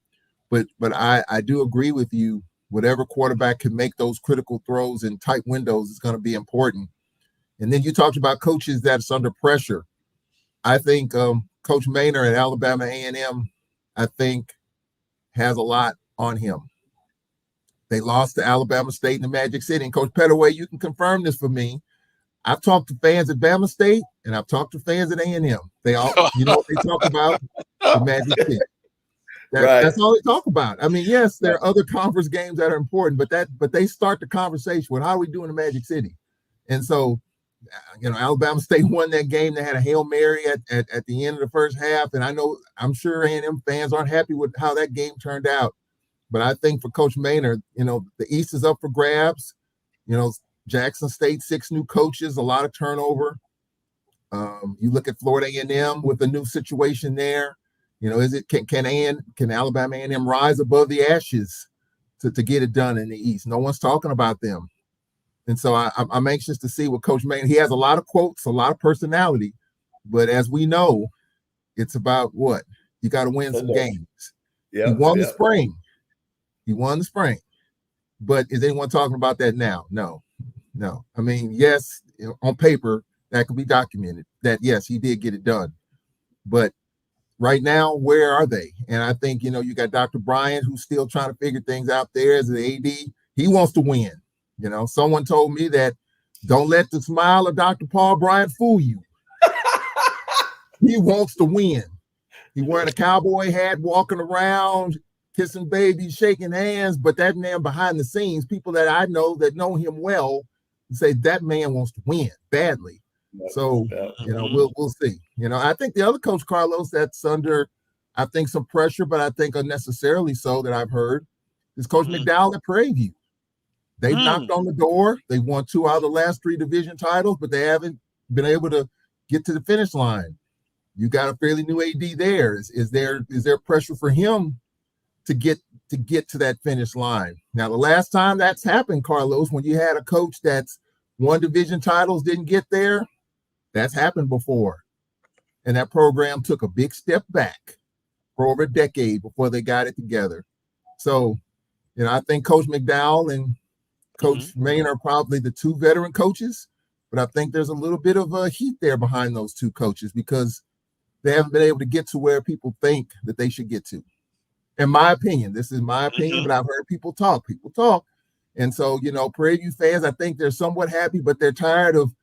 But I do agree with you. Whatever quarterback can make those critical throws in tight windows is going to be important. And then you talked about coaches that's under pressure. I think Coach Maynor at Alabama A&M, I think, has a lot on him. They lost to Alabama State in the Magic City. And Coach Pettaway, you can confirm this for me. I've talked to fans at Bama State, and I've talked to fans at A&M. They all, what they talk about? The Magic City. That's all they talk about. I mean, yes, there are other conference games that are important, but they start the conversation with how are we doing in Magic City? And so, Alabama State won that game. They had a Hail Mary at the end of the first half, and I'm sure A&M fans aren't happy with how that game turned out. But I think for Coach Maynard, the East is up for grabs. Jackson State, 6 new coaches, a lot of turnover. You look at Florida A&M with a new situation there. Can Alabama A&M rise above the ashes to get it done in the East? No one's talking about them. And so I'm anxious to see what Coach Maynard, he has a lot of quotes, a lot of personality, but as we know, it's about what? You got to win some games. He won the spring. But is anyone talking about that now? No. I mean, yes, on paper, that could be documented that, yes, he did get it done. But right now, where are they? And I think, you got Dr. Bryant, who's still trying to figure things out there as the AD. He wants to win. Someone told me that don't let the smile of Dr. Paul Bryant fool you. He wants to win. He wearing a cowboy hat, walking around, kissing babies, shaking hands. But that man behind the scenes, people that I know that know him well, say that man wants to win badly. So, we'll see. I think the other coach, Carlos, that's under, I think, some pressure, but I think unnecessarily so that I've heard, is Coach McDowell at Prairie View. They've knocked on the door. They won 2 out of the last 3 division titles, but they haven't been able to get to the finish line. You got a fairly new AD there. Is there pressure for him to get to that finish line? Now, the last time that's happened, Carlos, when you had a coach that's won division titles, didn't get there, that's happened before. And that program took a big step back for over a decade before they got it together. So, I think Coach McDowell and Coach Maynard are probably the 2 veteran coaches, but I think there's a little bit of a heat there behind those 2 coaches because they haven't been able to get to where people think that they should get to. In my opinion, this is my opinion, but I've heard people talk. And so, Prairie View fans, I think they're somewhat happy, but they're tired of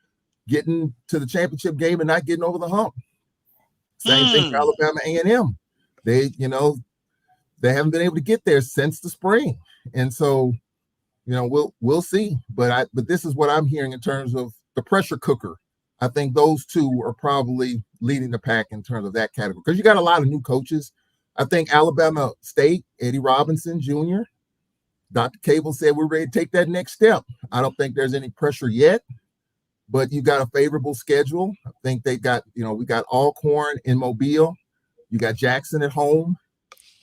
getting to the championship game and not getting over the hump. Same thing for Alabama A&M. They haven't been able to get there since the spring. And so, we'll see. But this is what I'm hearing in terms of the pressure cooker. I think those 2 are probably leading the pack in terms of that category because you got a lot of new coaches. I think Alabama State, Eddie Robinson Jr., Dr. Cable said we're ready to take that next step. I don't think there's any pressure yet, but you got a favorable schedule. I think they got, we got Alcorn in Mobile. You got Jackson at home.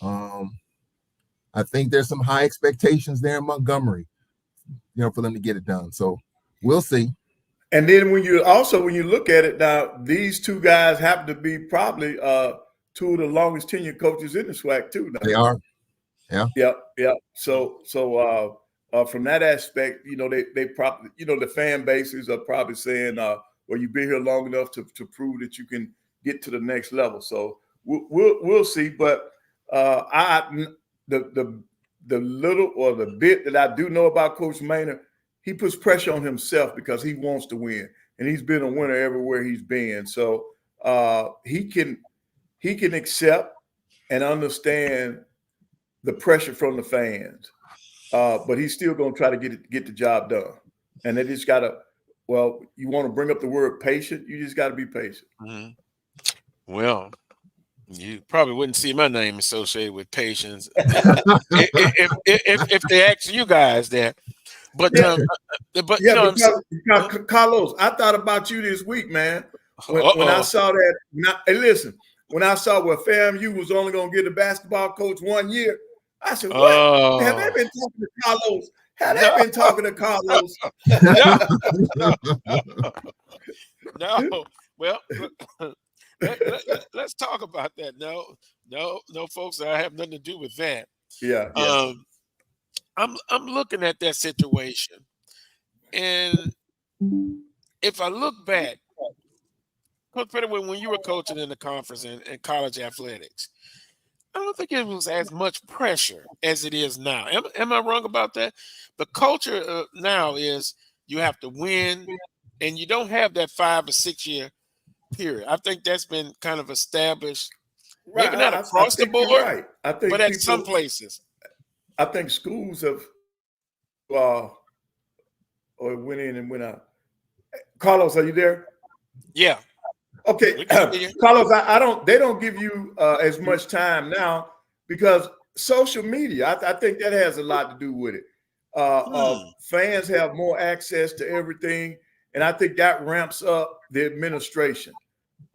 I think there's some high expectations there in Montgomery, for them to get it done. So we'll see. And then when you look at it now, these two guys happen to be probably two of the longest tenured coaches in the SWAC too. Now. They are. Yeah. Yep. So from that aspect, they probably, the fan bases are probably saying, well, you've been here long enough to prove that you can get to the next level. So we'll see. But the little or the bit that I do know about Coach Maynard, he puts pressure on himself because he wants to win, and he's been a winner everywhere he's been. So he can accept and understand the pressure from the fans, but he's still going to try to get the job done. And they just got to. Well, you want to bring up the word patient, you just got to be patient. Mm-hmm. Well, you probably wouldn't see my name associated with patience if they ask you guys that. But because Carlos, I thought about you this week, man. When I saw that, hey, listen, when I saw where FAMU was only going to get a basketball coach 1 year, I said, "What? Have they been talking to Carlos? Have they been talking to Carlos?" No. Well, let's talk about that. No, folks, I have nothing to do with that. Yeah. I'm looking at that situation, and if I look back, Coach Pettaway, when you were coaching in the conference and college athletics, I don't think it was as much pressure as it is now. Am I wrong about that? The culture now is you have to win, and you don't have that 5 or 6 year period. I think that's been kind of established, maybe not across the board, right. I think but at some places. I think schools have or went in and went out. Carlos, are you there? Yeah. Okay, Carlos, they don't give you as much time now because social media. I think that has a lot to do with it. Fans have more access to everything, and I think that ramps up the administration.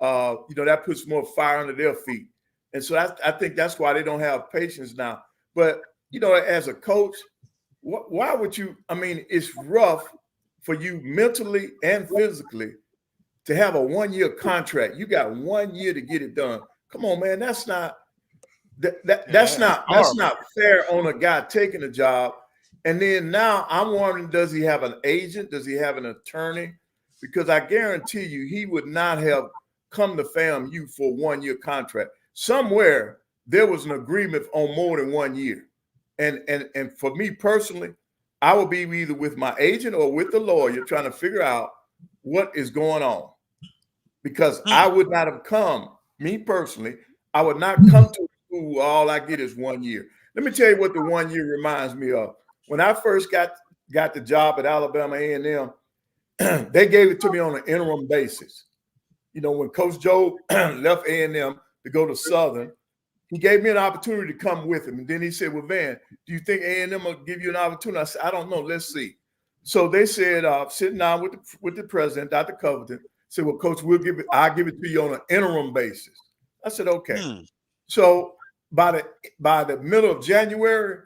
That puts more fire under their feet, and so I think that's why they don't have patience now. But as a coach, why would you? I mean, it's rough for you mentally and physically to have a 1 year contract. You got 1 year to get it done. Come on, man. That's not fair on a guy taking a job. And then now I'm wondering, does he have an agent? Does he have an attorney? Because I guarantee you, he would not have come to FAMU for a 1 year contract. Somewhere there was an agreement on more than 1 year. And for me personally, I would be either with my agent or with the lawyer trying to figure out what is going on. Because I would not have come, me personally, I would not come to school. All I get is 1 year. Let me tell you what the 1 year reminds me of. When I first got the job at Alabama A&M, they gave it to me on an interim basis. When Coach Joe left A&M to go to Southern, he gave me an opportunity to come with him. And then he said, well, Vann, do you think A&M will give you an opportunity? I said, I don't know. Let's see. So they said, sitting down with the president, Dr. Covington, said, well, Coach, I'll give it to you on an interim basis. I said, okay. So by the middle of January,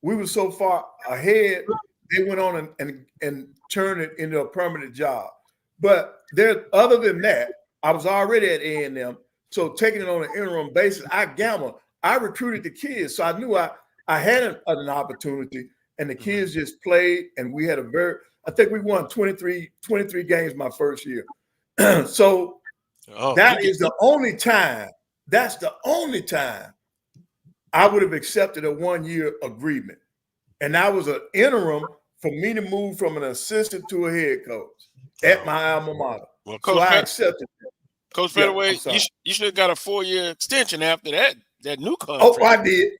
we were so far ahead, they went on and turned it into a permanent job. But other than that, I was already at A&M. So taking it on an interim basis, I gambled. I recruited the kids. So I knew I had an opportunity, and the kids just played. And we had I think we won 23 games my first year. So is the only time. That's the only time I would have accepted a 1 year agreement. And that was an interim for me to move from an assistant to a head coach at my alma mater. Well, so I accepted that. Coach Pettaway, you should have got a 4 year extension after that new contract. Oh, I did.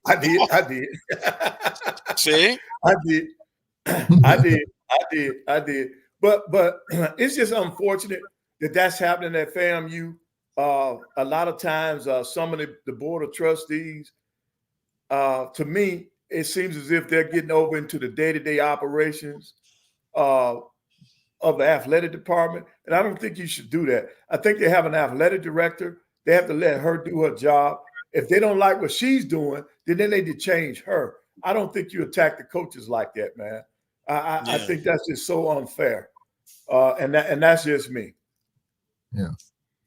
See? I did. But it's just unfortunate that that's happening at FAMU. A lot of times, some of the board of trustees, to me, it seems as if they're getting over into the day-to-day operations. of the athletic department, and I don't think you should do that. I think they have an athletic director. They have to let her do her job. If they don't like what she's doing, then they need to change her. I don't think you attack the coaches like that, man. I think that's just so unfair, and that's just me. Yeah.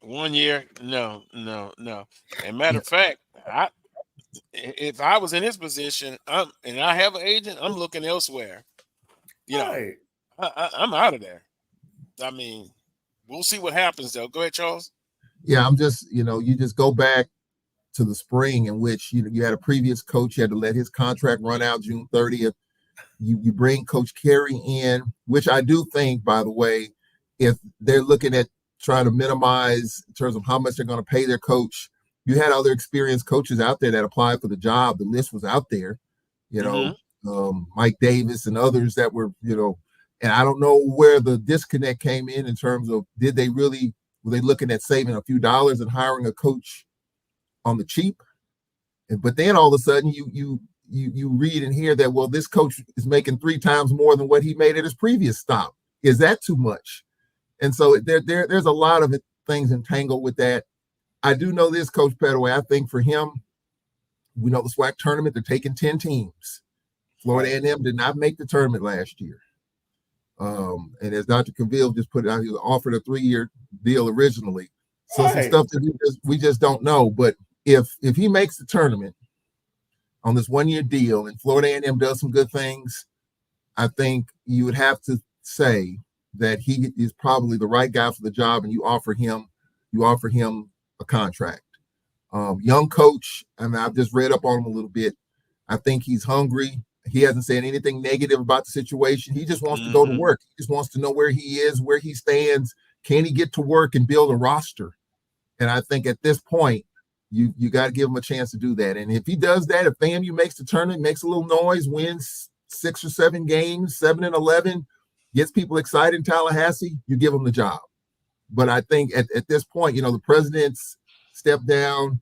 1 year, no. And matter of fact, if I was in his position, and I have an agent, I'm looking elsewhere. Right. I'm out of there. I mean, we'll see what happens, though. Go ahead, Charles. Yeah, I'm just, you just go back to the spring in which you had a previous coach. You had to let his contract run out June 30th. You bring Coach Carey in, which I do think, by the way, if they're looking at trying to minimize in terms of how much they're going to pay their coach, you had other experienced coaches out there that applied for the job. The list was out there, Mike Davis and others that were, and I don't know where the disconnect came in terms of were they looking at saving a few dollars and hiring a coach on the cheap? But then all of a sudden you read and hear that, well, this coach is making 3 times more than what he made at his previous stop. Is that too much? And so there's a lot of things entangled with that. I do know this, Coach Pettaway. I think for him, we know the SWAC tournament, they're taking 10 teams. Florida A&M did not make the tournament last year. And as Dr. Cavill just put it out, he was offered a 3-year deal originally. So some stuff that we just don't know. But if he makes the tournament on this 1-year deal and Florida A&M does some good things, I think you would have to say that he is probably the right guy for the job, and you offer him a contract. Young coach, I mean, I've just read up on him a little bit. I think he's hungry. He hasn't said anything negative about the situation. He just wants to go to work. He just wants to know where he is, where he stands. Can he get to work and build a roster? And I think at this point, you got to give him a chance to do that. And if he does that, if FAMU makes the tournament, makes a little noise, wins 6 or 7 games, 7-11, gets people excited in Tallahassee, you give him the job. But I think at this point, the president's stepped down.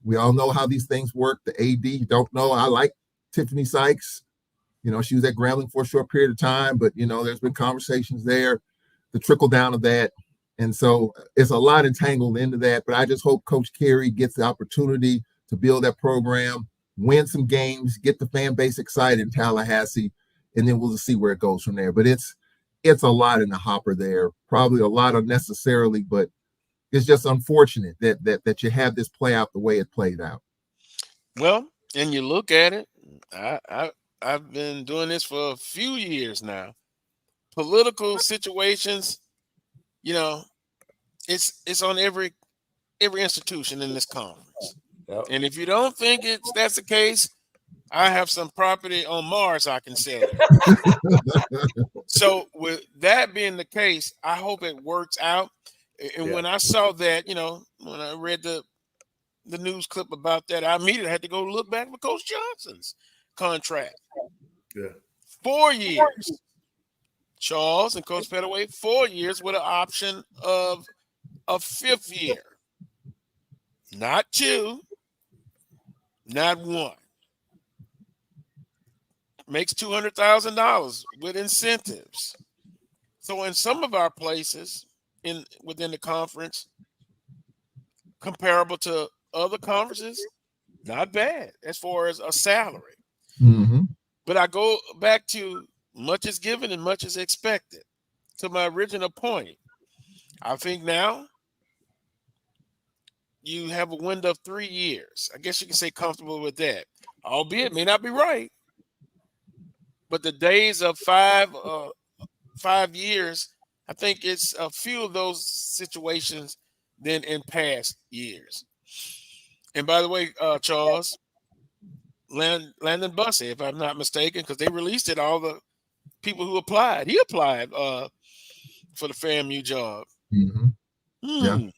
We all know how these things work. The AD don't know. I like Tiffany Sykes. She was at Grambling for a short period of time, but, there's been conversations there, the trickle down of that. And so it's a lot entangled into that. But I just hope Coach Carey gets the opportunity to build that program, win some games, get the fan base excited in Tallahassee, and then we'll just see where it goes from there. But it's a lot in the hopper there, probably a lot unnecessarily, but it's just unfortunate that you have this play out the way it played out. Well, and you look at it, I've been doing this for a few years now. Political situations, it's on every institution in this conference. Yep. And if you don't think that's the case, I have some property on Mars I can sell. So with that being the case, I hope it works out. And when I saw that, when I read the news clip about that, I immediately had to go look back for Coach Johnson's contract. Yeah. 4 years. Charles and Coach Pettaway, 4 years with an option of a 5th year. Not 2, not 1. Makes $200,000 with incentives. So in some of our places within the conference, comparable to other conferences, not bad as far as a salary. Mm-hmm. But I go back to much is given and much is expected. To my original point, I think now you have a window of 3 years. I guess you can say comfortable with that, albeit may not be right. But the days of 5 years, I think it's a few of those situations than in past years. And by the way, Charles, Landon Bussey, if I'm not mistaken, because they released it, all the people who applied. He applied for the FAMU job. Mm-hmm.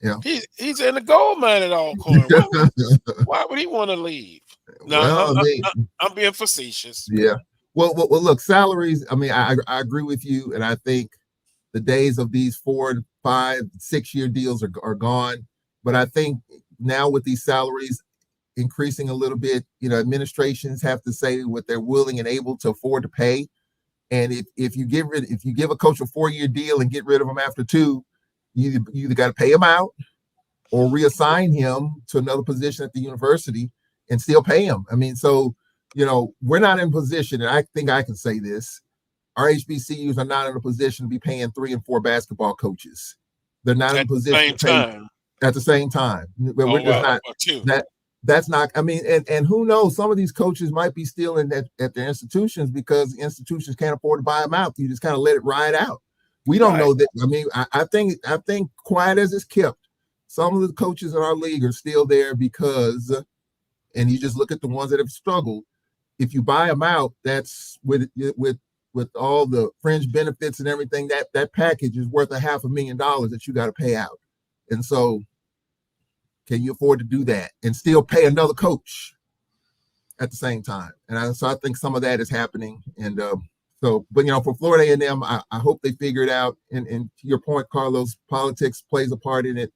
Yeah. He's in the gold mine at Alcorn. Why would he want to leave? No, I'm being facetious. Yeah. Well, look, salaries. I mean, I agree with you, and I think the days of these 4, 5, 6 year deals are gone. But I think now with these salaries increasing a little bit, administrations have to say what they're willing and able to afford to pay. And if you give a coach a 4-year deal and get rid of him after 2, you either got to pay him out or reassign him to another position at the university and still pay him. I mean, so, we're not in position, and I think I can say this, our HBCUs are not in a position to be paying 3 and 4 basketball coaches. They're not in a position to pay at the same time. But we're just not, that's not, I mean, and who knows, some of these coaches might be still at their institutions because the institutions can't afford to buy them out. You just kind of let it ride out. We don't know that. I mean, I think quiet as it's kept, some of the coaches in our league are still there because, and you just look at the ones that have struggled. If you buy them out, that's with all the fringe benefits and everything, that package is worth $500,000 that you got to pay out. And so, can you afford to do that and still pay another coach at the same time? And so I think some of that is happening. And but for Florida A&M, I hope they figure it out. And to your point, Carlos, politics plays a part in it.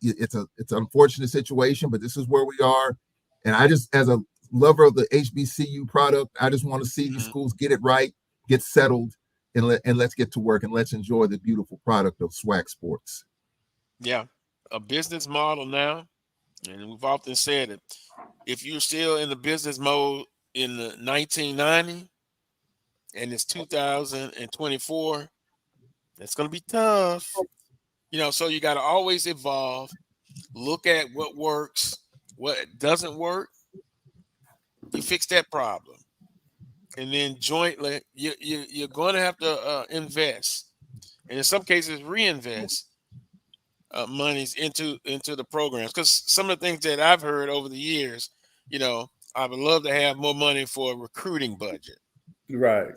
It's an unfortunate situation, but this is where we are. And I just, as a lover of the HBCU product, I just want to see these schools get it right, get settled, and let's get to work and let's enjoy the beautiful product of SWAC sports. Yeah, a business model now, and we've often said it. If you're still in the business mode in the 1990 and it's 2024, that's going to be tough. So you got to always evolve, look at what works, what doesn't work. You fix that problem, and then jointly you're going to have to invest, and in some cases reinvest monies into the programs. Because some of the things that I've heard over the years, I would love to have more money for a recruiting budget. Right.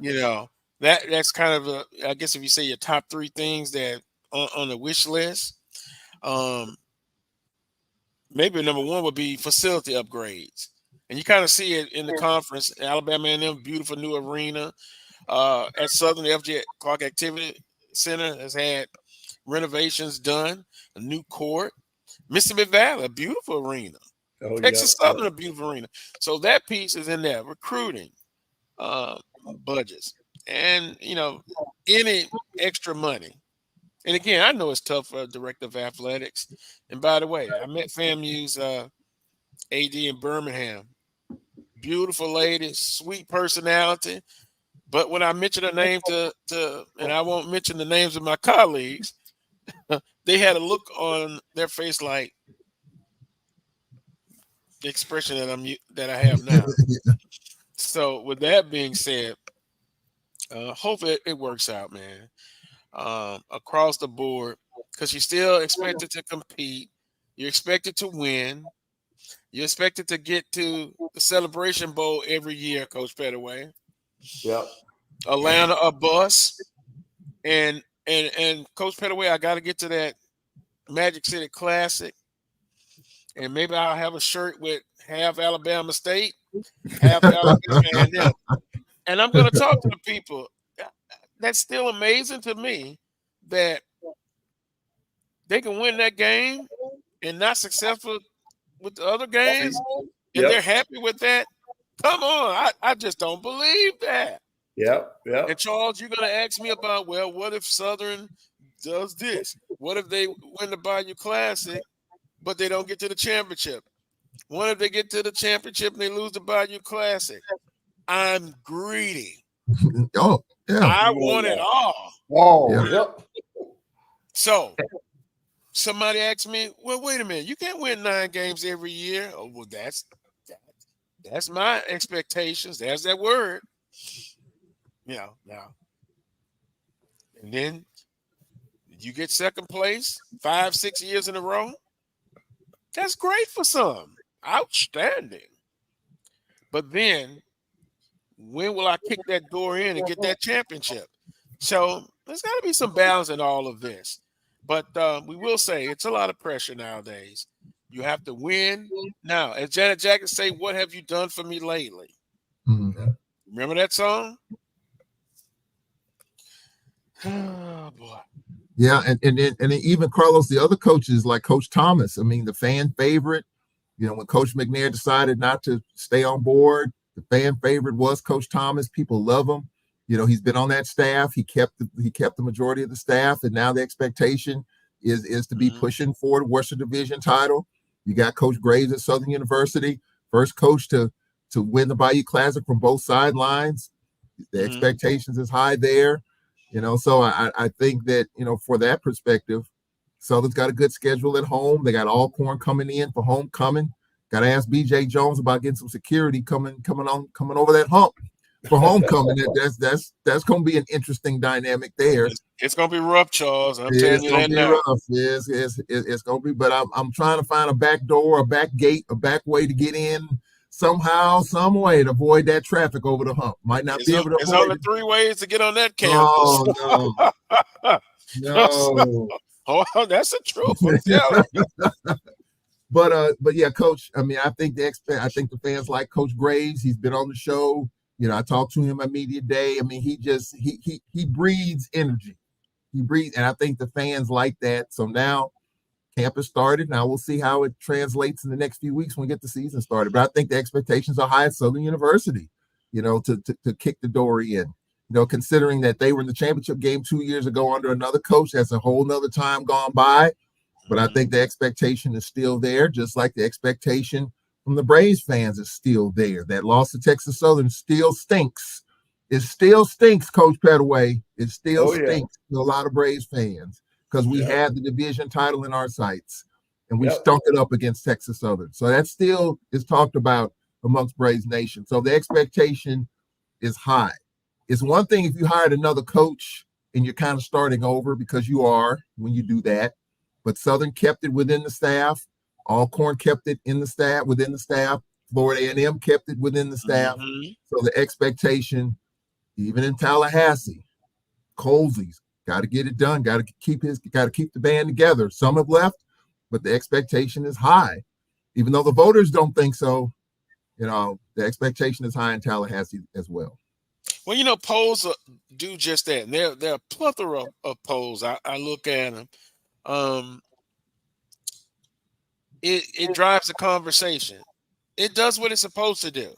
That's kind of I guess if you say your top 3 things that on the wish list, maybe number 1 would be facility upgrades. And you kind of see it in the conference. Alabama A&M, beautiful new arena. At Southern, the FJ Clark Activity Center has had renovations done, a new court. Mississippi Valley, a beautiful arena. Texas Southern, a beautiful arena. So that piece is in there. Recruiting, budgets, and, any extra money. And again, I know it's tough for a director of athletics. And by the way, I met FAMU's AD in Birmingham. Beautiful lady, sweet personality. But when I mention her name to and I won't mention the names of my colleagues, they had a look on their face like the expression that I have now. So with that being said, hopefully it works out, man. Across the board, because you're still expected to compete, you're expected to win. You're expected to get to the Celebration Bowl every year, Coach Pettaway. Yep. Atlanta a bus, and Coach Pettaway, I got to get to that Magic City Classic, and maybe I'll have a shirt with half Alabama State, half Alabama A&M. And I'm going to talk to the people. That's still amazing to me that they can win that game and not successful with the other games, and they're happy with that. Come on, I just don't believe that. Yeah. And Charles, you're going to ask me about, well, what if Southern does this? What if they win the Bayou Classic, but they don't get to the championship? What if they get to the championship and they lose the Bayou Classic? I'm greedy. Oh, yeah. I want it all. Oh, yep. So somebody asked me, well, wait a minute, you can't win 9 games every year. Oh, well, that's my expectations. There's that word. Now. And then you get second place 5-6 years in a row. That's great for some. Outstanding. But then when will I kick that door in and get that championship? So there's got to be some balance in all of this. But we will say it's a lot of pressure nowadays. You have to win. Now, as Janet Jackson say, what have you done for me lately? Mm-hmm. Remember that song? Oh, boy. Yeah, and even Carlos, the other coaches like Coach Thomas, I mean, the fan favorite, when Coach McNair decided not to stay on board, the fan favorite was Coach Thomas. People love him. He's been on that staff. He kept the majority of the staff, and now the expectation is to be pushing for the Western Division title. You got Coach Graves at Southern University, first coach to win the Bayou Classic from both sidelines. The expectations is high there. So I think that, for that perspective, Southern's got a good schedule at home. They got Alcorn coming in for homecoming. Got to ask BJ Jones about getting some security coming over that hump for homecoming. That's going to be an interesting dynamic there. It's going to be rough, Charles. I'm telling you that now. Rough. It's going to be, but I'm trying to find a back door, a back gate, a back way to get in somehow, some way to avoid that traffic over the hump. Might not be able to. There's only 3 ways to get on that campus. Oh, no. Oh, that's the truth. I'm telling you. But yeah, Coach. I mean, I think the fans like Coach Graves. He's been on the show. I talked to him at media day. I mean, he breathes energy. He breathes, and I think the fans like that. So now camp has started. Now we'll see how it translates in the next few weeks when we get the season started. But I think the expectations are high at Southern University, to kick the door in. Considering that they were in the championship game 2 years ago under another coach, that's a whole nother time gone by. But I think the expectation is still there, just like the expectation from the Braves fans is still there. That loss to Texas Southern still stinks. It still stinks, Coach Pettaway. It still stinks to a lot of Braves fans because we had the division title in our sights, and we stunk it up against Texas Southern. So that still is talked about amongst Braves Nation. So the expectation is high. It's one thing if you hired another coach and you're kind of starting over, because you are when you do that. But Southern kept it within the staff. Alcorn kept it within the staff. Florida A&M kept it within the staff. So the expectation, even in Tallahassee, Colsey's got to get it done. Got to keep the band together. Some have left, but the expectation is high. Even though the voters don't think so, the expectation is high in Tallahassee as well. Well, polls do just that. There are a plethora of polls. I look at them. It drives the conversation. It does what it's supposed to do.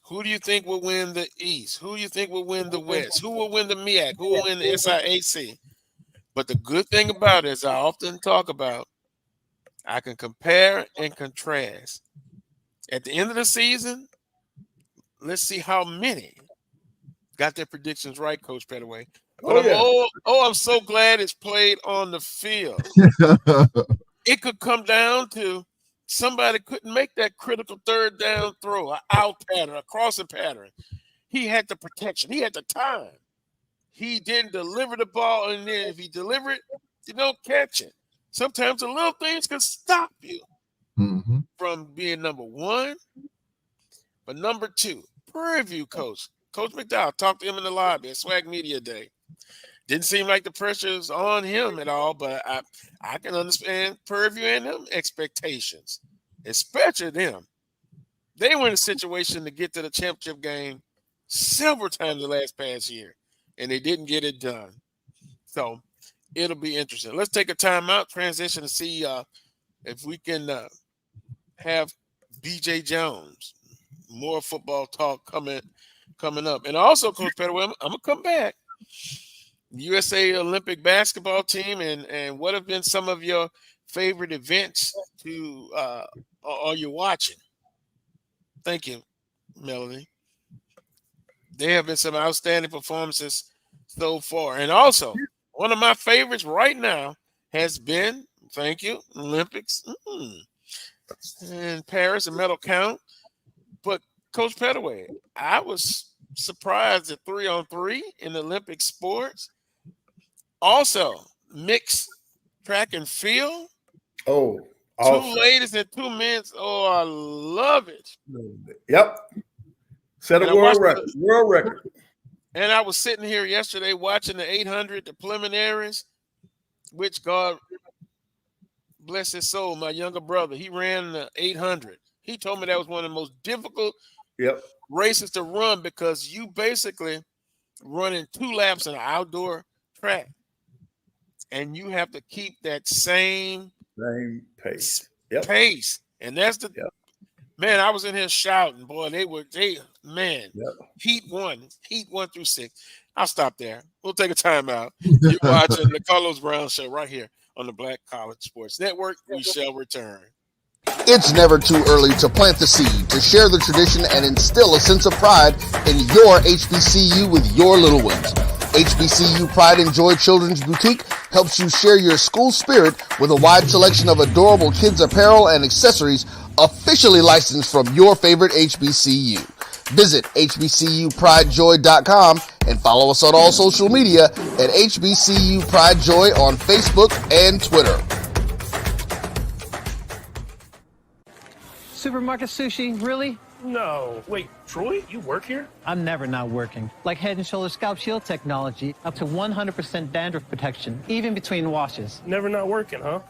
Who do you think will win the East? Who do you think will win the West? Who will win the MEAC? Who will win the SIAC? But the good thing about it, as I often talk about, I can compare and contrast. At the end of the season, let's see how many got their predictions right, Coach Pettaway. But I'm so glad it's played on the field. It could come down to somebody couldn't make that critical third down throw, an out pattern, a crossing pattern. He had the protection. He had the time. He didn't deliver the ball, and then if he deliver it, you don't catch it. Sometimes the little things can stop you from being number one. But number two, Prairie View coach, Coach McDowell, talked to him in the lobby at SWAC Media Day. Didn't seem like the pressure's on him at all, but I can understand Prairie View and them expectations, especially them. They were in a situation to get to the championship game several times the past year, and they didn't get it done. So it'll be interesting. Let's take a timeout, transition to see if we can have BJ Jones, more football talk coming up. And also, Coach Pettaway, I'm going to come back. USA Olympic basketball team, and what have been some of your favorite events are you watching? Thank you, Melanie. There have been some outstanding performances so far. And also, one of my favorites right now has been, thank you, Olympics in Paris, a medal count. But Coach Pettaway, I was surprised at 3-on-3 in Olympic sports. Also, mixed track and field. Oh, awesome. 2 ladies and 2 men. Oh, I love it. Yep. Set a world record. And I was sitting here yesterday watching the 800, the preliminaries, which God bless his soul, my younger brother, he ran the 800. He told me that was one of the most difficult races to run because you basically running 2 laps in an outdoor track. And you have to keep that same pace. Pace. And that's Man, I was in here shouting, boy. Man, Yep. Heat 1 through 6. I'll stop there. We'll take a timeout. You're watching the Carlos Brown Show right here on the Black College Sports Network. We shall return. It's never too early to plant the seed, to share the tradition, and instill a sense of pride in your HBCU with your little ones. HBCU Pride and Joy Children's Boutique helps you share your school spirit with a wide selection of adorable kids' apparel and accessories officially licensed from your favorite HBCU. Visit hbcupridejoy.com and follow us on all social media at HBCU Pride Joy on Facebook and Twitter. Supermarket sushi, really? No. Wait, Troy, you work here? I'm never not working. Like Head & Shoulders Scalp Shield technology, up to 100% dandruff protection, even between washes. Never not working, huh?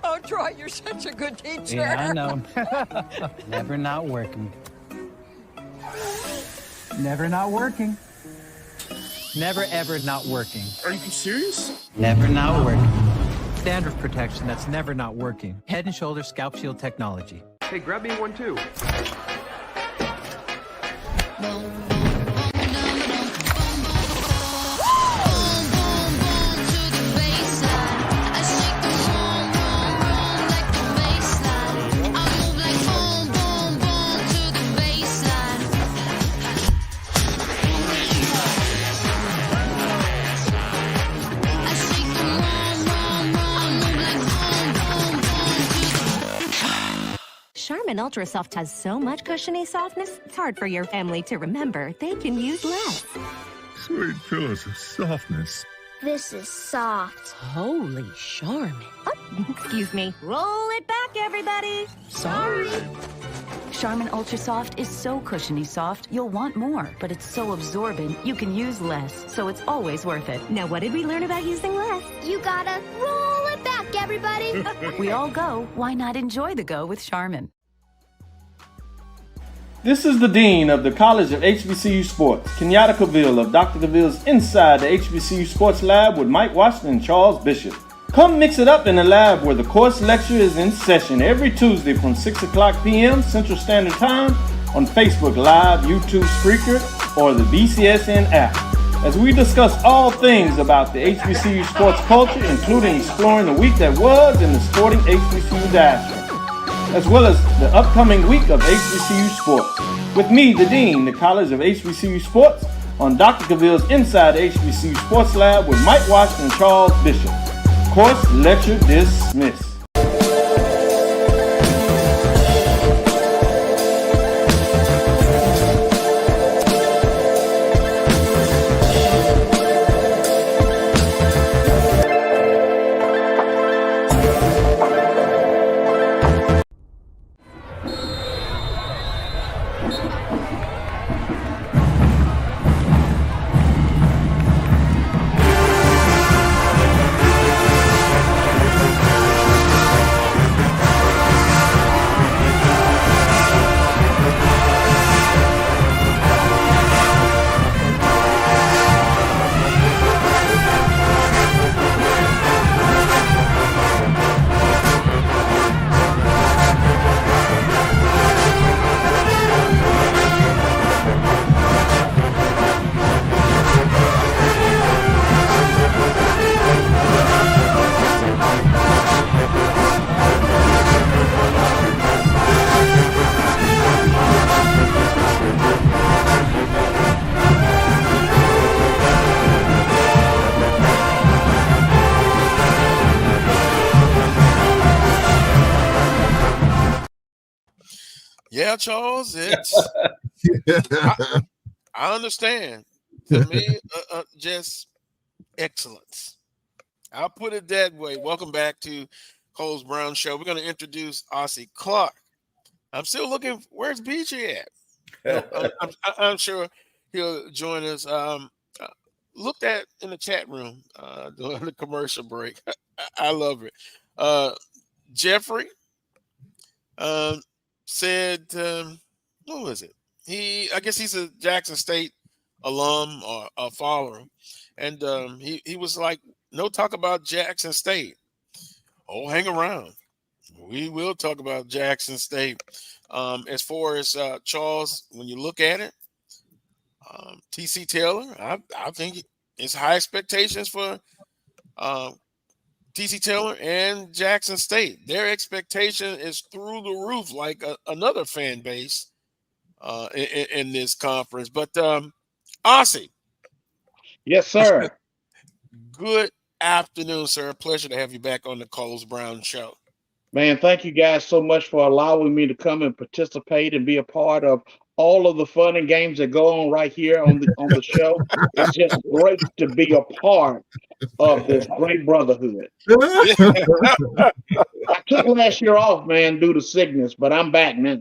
Oh, Troy, you're such a good teacher. Yeah, I know. Never not working. Never not working. Never ever not working. Are you serious? Never not working. Dandruff protection that's never not working. Head & Shoulders Scalp Shield technology. Hey, grab me one too. Charmin Ultra Soft has so much cushiony softness, it's hard for your family to remember. They can use less. Sweet pillows of softness. This is soft. Holy Charmin. Oh, excuse me. Roll it back, everybody. Sorry. Charmin Ultra Soft is so cushiony soft, you'll want more. But it's so absorbent, you can use less. So it's always worth it. Now, what did we learn about using less? You gotta roll it back, everybody. We all go. Why not enjoy the go with Charmin? This is the Dean of the College of HBCU Sports, Kenyatta Cavill of Dr. Cavill's Inside the HBCU Sports Lab with Mike Washington and Charles Bishop. Come mix it up in the lab where the course lecture is in session every Tuesday from 6 o'clock p.m. Central Standard Time on Facebook Live, YouTube Spreaker, or the BCSN app, as we discuss all things about the HBCU sports culture, including exploring the week that was in the sporting HBCU diaspora, as well as the upcoming week of HBCU sports. With me, the Dean, the College of HBCU Sports, on Dr. Cavill's Inside the HBCU Sports Lab with Mike Washington and Charles Bishop. Course lecture dismissed. Yeah, Charles, it's I understand. To me, just excellence. I'll put it that way. Welcome back to Cole's Brown Show. We're going to introduce Ossie Clark. I'm still looking. Where's BJ at? I'm sure he'll join us. Looked at in the chat room during the commercial break. I love it. Jeffrey said, what was it? I guess he's a Jackson State alum or a follower, and he was like, no talk about Jackson State. Oh, hang around. We will talk about Jackson State. As far as Charles, when you look at it, TC Taylor, I think it's high expectations for TC Taylor and Jackson State. Their expectation is through the roof, like another fan base in this conference. But Ossie. Yes, sir. Good afternoon, sir. Pleasure to have you back on the Carlos Brown Show. Man, thank you guys so much for allowing me to come and participate and be a part of all of the fun and games that go on right here on the show. It's just great to be a part of this great brotherhood. I took last year off, man, due to sickness, but I'm back now.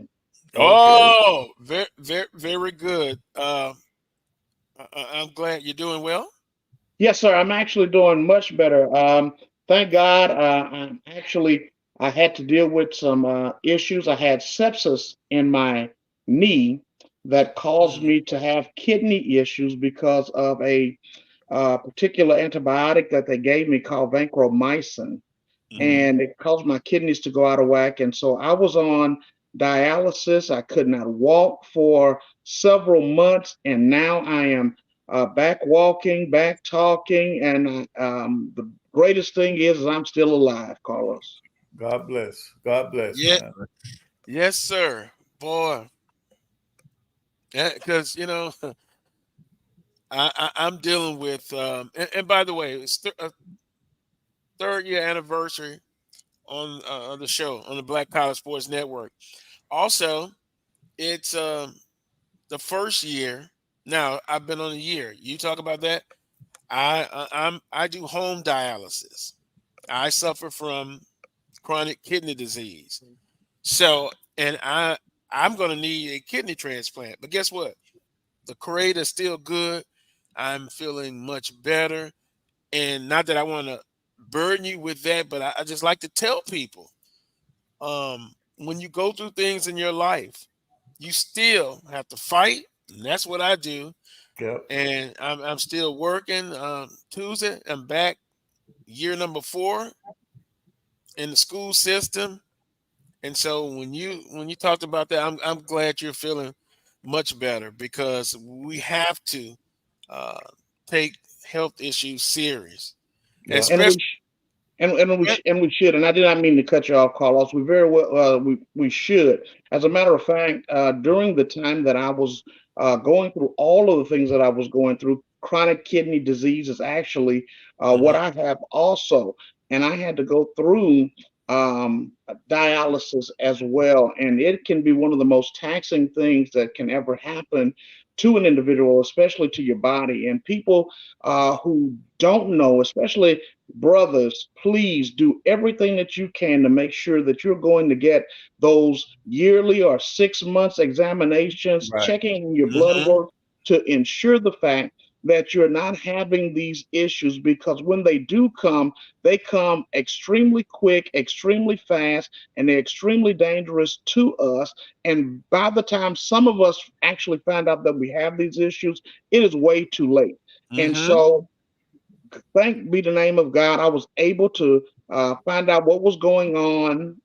Oh, very, very, very good. I'm glad you're doing well. Yes, sir. I'm actually doing much better. Thank God. I had to deal with some issues. I had sepsis in my knee that caused me to have kidney issues because of a particular antibiotic that they gave me called vancomycin. And it caused my kidneys to go out of whack. And so I was on dialysis. I could not walk for several months. And now I am back walking, back talking. And the greatest thing is I'm still alive, Carlos. God bless. God bless. Yeah. Man. Yes, sir. Boy. Yeah, because, you know, I'm dealing with, and by the way, it's a third-year anniversary on the show, on the Black College Sports Network. Also, it's the first year. Now, I've been on a year. You talk about that. I do home dialysis. I suffer from chronic kidney disease. So, and I'm going to need a kidney transplant. But guess what? The Creator is still good. I'm feeling much better. And not that I want to burden you with that, but I just like to tell people, when you go through things in your life, you still have to fight. And that's what I do. Yep. And I'm still working. Tuesday, I'm back, year number 4 in the school system. And so when you talked about that, I'm glad you're feeling much better, because we have to take health issues serious. Yeah. And we should. And I did not mean to cut you off, Carlos. We very well we should. As a matter of fact, during the time that I was going through all of the things that I was going through, chronic kidney disease is actually what I have also, and I had to go through dialysis as well, and it can be one of the most taxing things that can ever happen to an individual, especially to your body. And people who don't know, especially brothers, please do everything that you can to make sure that you're going to get those yearly or 6 months examinations, checking your blood work to ensure the fact that you're not having these issues, because when they do come, they come extremely quick, extremely fast, and they're extremely dangerous to us. And by the time some of us actually find out that we have these issues, it is way too late. And so, thank be the name of God, I was able to find out what was going on,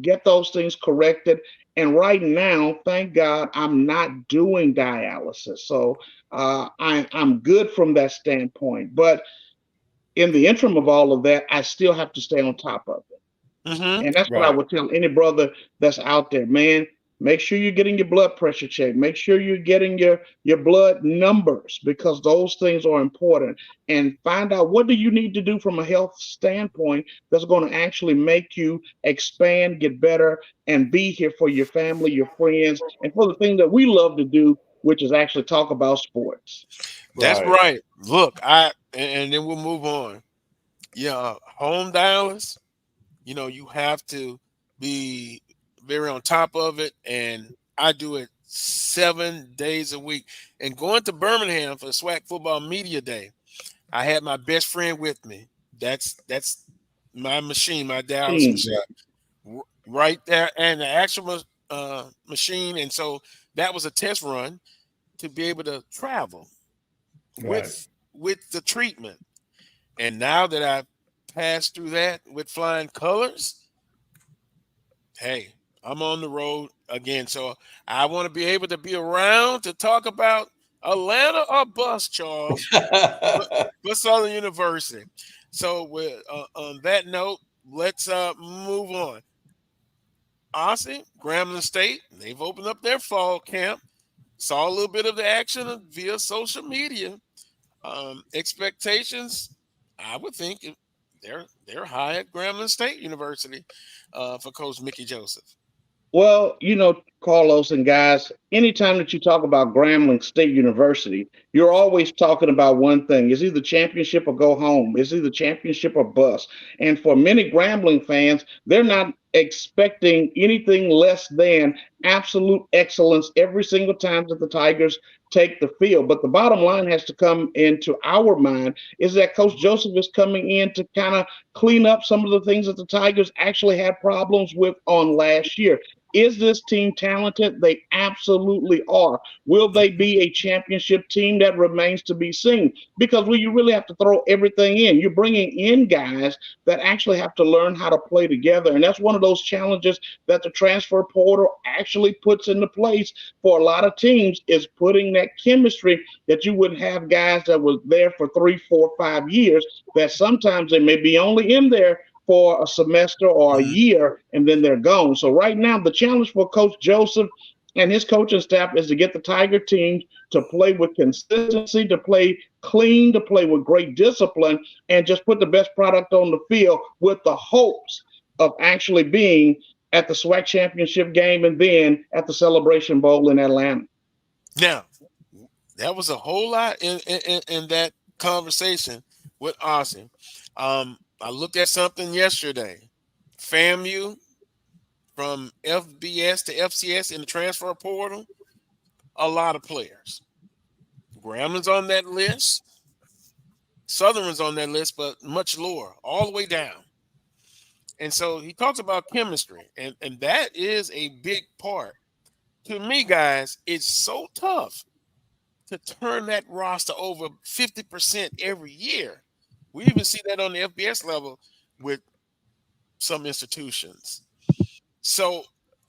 get those things corrected. And right now, thank God, I'm not doing dialysis. So I'm good from that standpoint. But in the interim of all of that, I still have to stay on top of it. And that's what I would tell any brother that's out there, man. Make sure you're getting your blood pressure checked. Make sure you're getting your blood numbers, because those things are important. And find out, what do you need to do from a health standpoint that's going to actually make you expand, get better, and be here for your family, your friends, and for the thing that we love to do, which is actually talk about sports. That's right. Look, and then we'll move on. Yeah, home dialysis, you know, you have to be very on top of it, and I do it 7 days a week. And going to Birmingham for SWAC Football Media Day, I had my best friend with me. That's my machine, my dialysis machine, right there, and the actual machine. And so that was a test run to be able to travel with the treatment. And now that I've passed through that with flying colors, hey, I'm on the road again. So I want to be able to be around to talk about Atlanta or bust, Charles, but Southern University. So with on that note, let's move on. Ossie, Grambling State, they've opened up their fall camp. Saw a little bit of the action via social media. Expectations, I would think they're high at Grambling State University for Coach Mickey Joseph. Well, Carlos and guys, anytime that you talk about Grambling State University, you're always talking about one thing. It's either championship or go home. It's either championship or bust. And for many Grambling fans, they're not expecting anything less than absolute excellence every single time that the Tigers take the field. But the bottom line has to come into our mind is that Coach Joseph is coming in to kind of clean up some of the things that the Tigers actually had problems with on last year. Is this team talented? They absolutely are. Will they be a championship team? That remains to be seen, because you really have to throw everything in. You're bringing in guys that actually have to learn how to play together. And that's one of those challenges that the transfer portal actually puts into place for a lot of teams, is putting that chemistry that you wouldn't have guys that were there for 3, 4, 5 years, that sometimes they may be only in there for a semester or a year, and then they're gone. So right now, the challenge for Coach Joseph and his coaching staff is to get the Tiger team to play with consistency, to play clean, to play with great discipline, and just put the best product on the field with the hopes of actually being at the SWAC championship game and then at the Celebration Bowl in Atlanta. Now, that was a whole lot in that conversation with Ossie. I looked at something yesterday. FAMU from FBS to FCS in the transfer portal, a lot of players. Grambling's on that list. Southern's on that list, but much lower, all the way down. And so he talks about chemistry, and that is a big part. To me, guys, it's so tough to turn that roster over 50% every year. We even see that on the FBS level with some institutions. So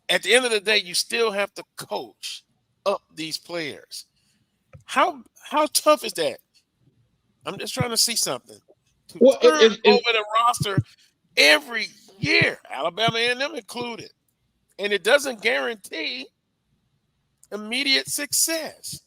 at the end of the day, you still have to coach up these players. How tough is that? I'm just trying to see something. To turn over the roster every year, Alabama and them included. And it doesn't guarantee immediate success.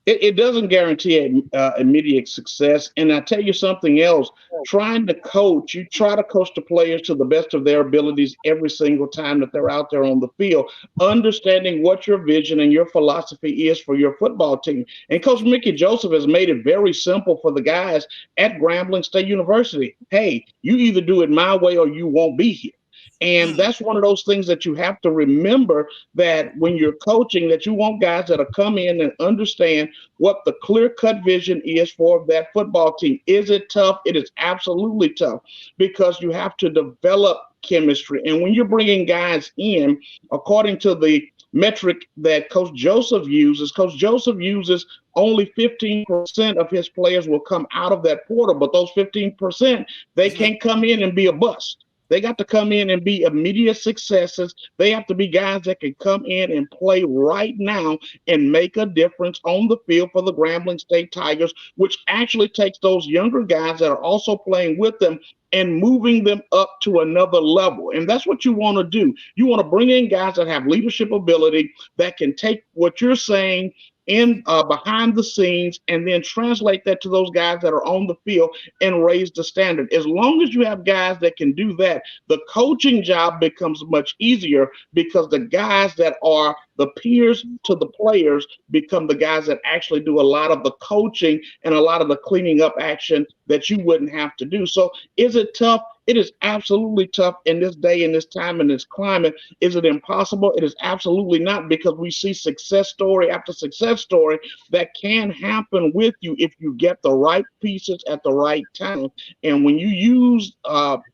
It doesn't guarantee immediate success. And I tell you something else, trying to coach, you try to coach the players to the best of their abilities every single time that they're out there on the field, understanding what your vision and your philosophy is for your football team. And Coach Mickey Joseph has made it very simple for the guys at Grambling State University. Hey, you either do it my way or you won't be here. And that's one of those things that you have to remember, that when you're coaching, that you want guys that'll come in and understand what the clear-cut vision is for that football team. Is it tough? It is absolutely tough, because you have to develop chemistry. And when you're bringing guys in, according to the metric that Coach Joseph uses only 15% of his players will come out of that portal. But those 15%, they can't come in and be a bust. They got to come in and be immediate successes. They have to be guys that can come in and play right now and make a difference on the field for the Grambling State Tigers, which actually takes those younger guys that are also playing with them and moving them up to another level. And that's what you want to do. You want to bring in guys that have leadership ability, that can take what you're saying in behind the scenes and then translate that to those guys that are on the field and raise the standard. As long as you have guys that can do that, the coaching job becomes much easier, because the guys that are the peers to the players become the guys that actually do a lot of the coaching and a lot of the cleaning up action that you wouldn't have to do. So is it tough? It is absolutely tough in this day, in this time, in this climate. Is it impossible? It is absolutely not, because we see success story after success story that can happen with you if you get the right pieces at the right time. And when you use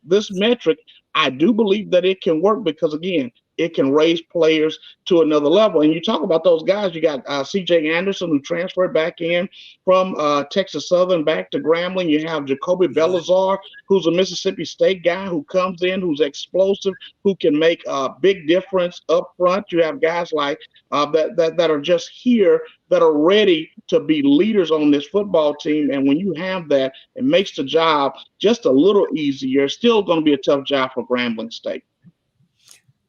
this metric, I do believe that it can work, because, again, it can raise players to another level. And you talk about those guys, you got C.J. Anderson, who transferred back in from Texas Southern back to Grambling. You have Jacoby Belazar, who's a Mississippi State guy who comes in, who's explosive, who can make a big difference up front. You have guys like that are just here that are ready to be leaders on this football team. And when you have that, it makes the job just a little easier. It's still going to be a tough job for Grambling State.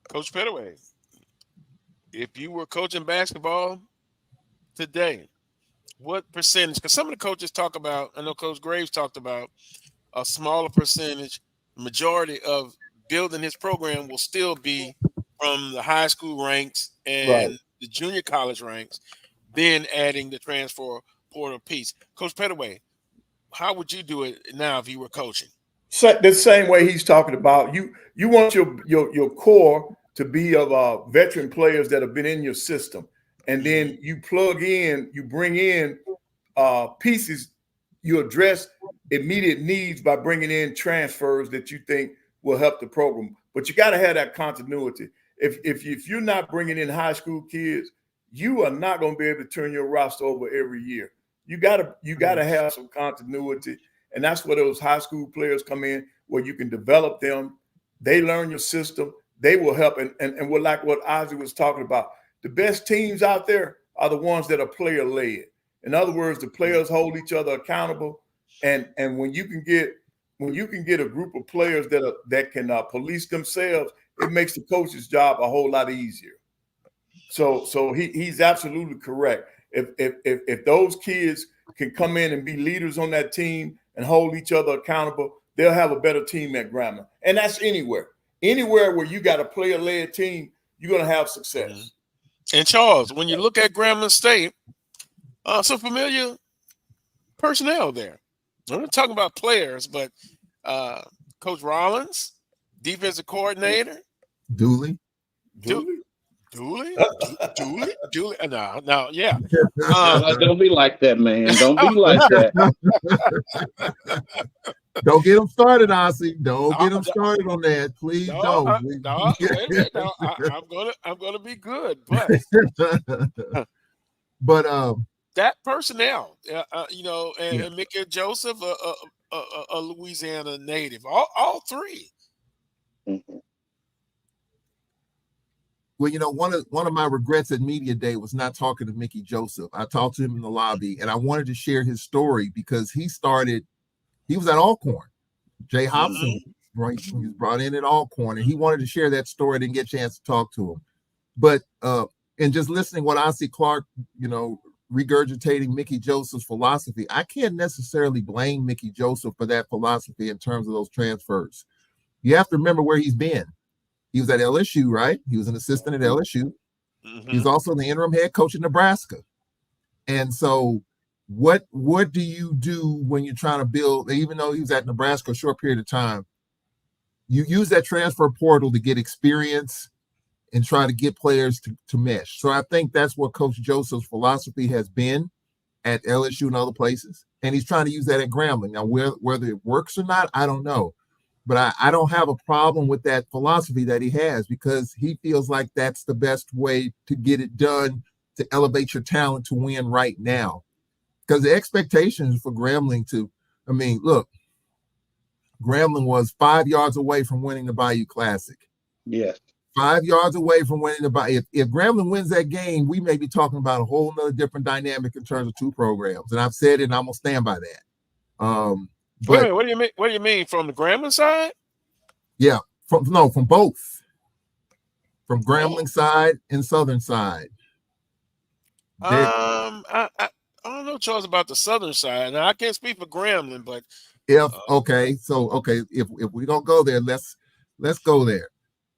Coach Pettaway, if you were coaching basketball today, what percentage? Because some of the coaches talk about, I know Coach Graves talked about a smaller percentage. Majority of building his program will still be from the high school ranks and the junior college ranks, then adding the transfer portal piece. Coach Pettaway, how would you do it now if you were coaching? The same way he's talking about. You want your core to be of veteran players that have been in your system, and then you plug in, you bring in pieces. You address immediate needs by bringing in transfers that you think will help the program. But you got to have that continuity. If you're not bringing in high school kids, you are not going to be able to turn your roster over every year. You got to have some continuity, and that's where those high school players come in, where you can develop them. They learn your system. They will help, and we're like what Ossie was talking about. The best teams out there are the ones that are player-led. In other words, the players hold each other accountable, and when you can get a group of players that can police themselves, it makes the coach's job a whole lot easier. So he's absolutely correct. If those kids can come in and be leaders on that team and hold each other accountable, they'll have a better team at Grambling. And that's anywhere. Anywhere where you got a player-led team, you're going to have success. And Charles, when you look at Grambling State, some familiar personnel there. I'm not talking about players, but Coach Rollins, defensive coordinator. Dooley. Dooley? No, yeah. Don't be like that, man. Don't be like that. Don't get them started, Ossie. Don't get them started on that. Please don't. I'm gonna be good, but that personnel, and Mickey Joseph, a Louisiana native, all three. Mm-hmm. Well, one of my regrets at Media Day was not talking to Mickey Joseph. I talked to him in the lobby, and I wanted to share his story because he was at Alcorn. Jay Hobson, right? He was brought in at Alcorn, and he wanted to share that story. I didn't get a chance to talk to him. But and just listening what Ossie Clark, regurgitating Mickey Joseph's philosophy, I can't necessarily blame Mickey Joseph for that philosophy in terms of those transfers. You have to remember where he's been. He was at LSU, right? He was an assistant at LSU. Mm-hmm. He's also the interim head coach at Nebraska. And so what do you do when you're trying to build, even though he was at Nebraska a short period of time, you use that transfer portal to get experience and try to get players to mesh. So I think that's what Coach Joseph's philosophy has been at LSU and other places. And he's trying to use that at Grambling. Now, whether it works or not, I don't know. But I don't have a problem with that philosophy that he has, because he feels like that's the best way to get it done, to elevate your talent to win right now. Because the expectations for Grambling look, Grambling was 5 yards away from winning the Bayou Classic. Yes. 5 yards away from winning the Bayou. If Grambling wins that game, we may be talking about a whole nother different dynamic in terms of two programs. And I've said it, and I'm going to stand by that. But, what do you mean? What do you mean, from the Grambling side? Yeah, from both, from Grambling side and Southern side. I don't know, Charles, about the Southern side. Now I can't speak for Grambling, but if we don't go there, let's go there.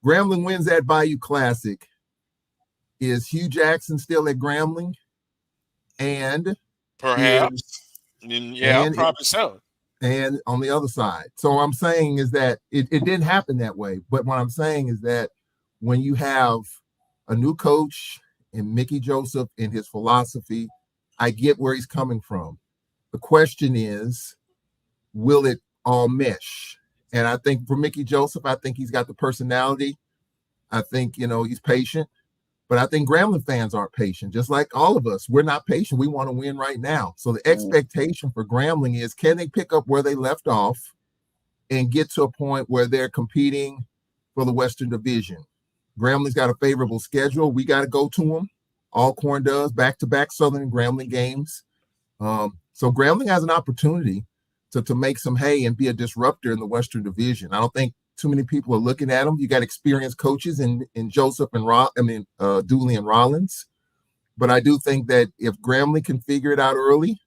Grambling wins that Bayou Classic. Is Hugh Jackson still at Grambling? And perhaps, probably so. And on the other side. So what I'm saying is that it didn't happen that way. But what I'm saying is that when you have a new coach and Mickey Joseph and his philosophy, I get where he's coming from. The question is, will it all mesh? And I think for Mickey Joseph, I think he's got the personality. I think, he's patient. But I think Grambling fans aren't patient, just like all of us. We're not patient. We want to win right now. So the expectation for Grambling is, can they pick up where they left off and get to a point where they're competing for the Western Division? Grambling's got a favorable schedule. We got to go to them. Alcorn does, back-to-back Southern and Grambling games. So Grambling has an opportunity to make some hay and be a disruptor in the Western Division. I don't think too many people are looking at them. You got experienced coaches in Joseph and Dooley and Rollins. But I do think that if Grambling can figure it out early,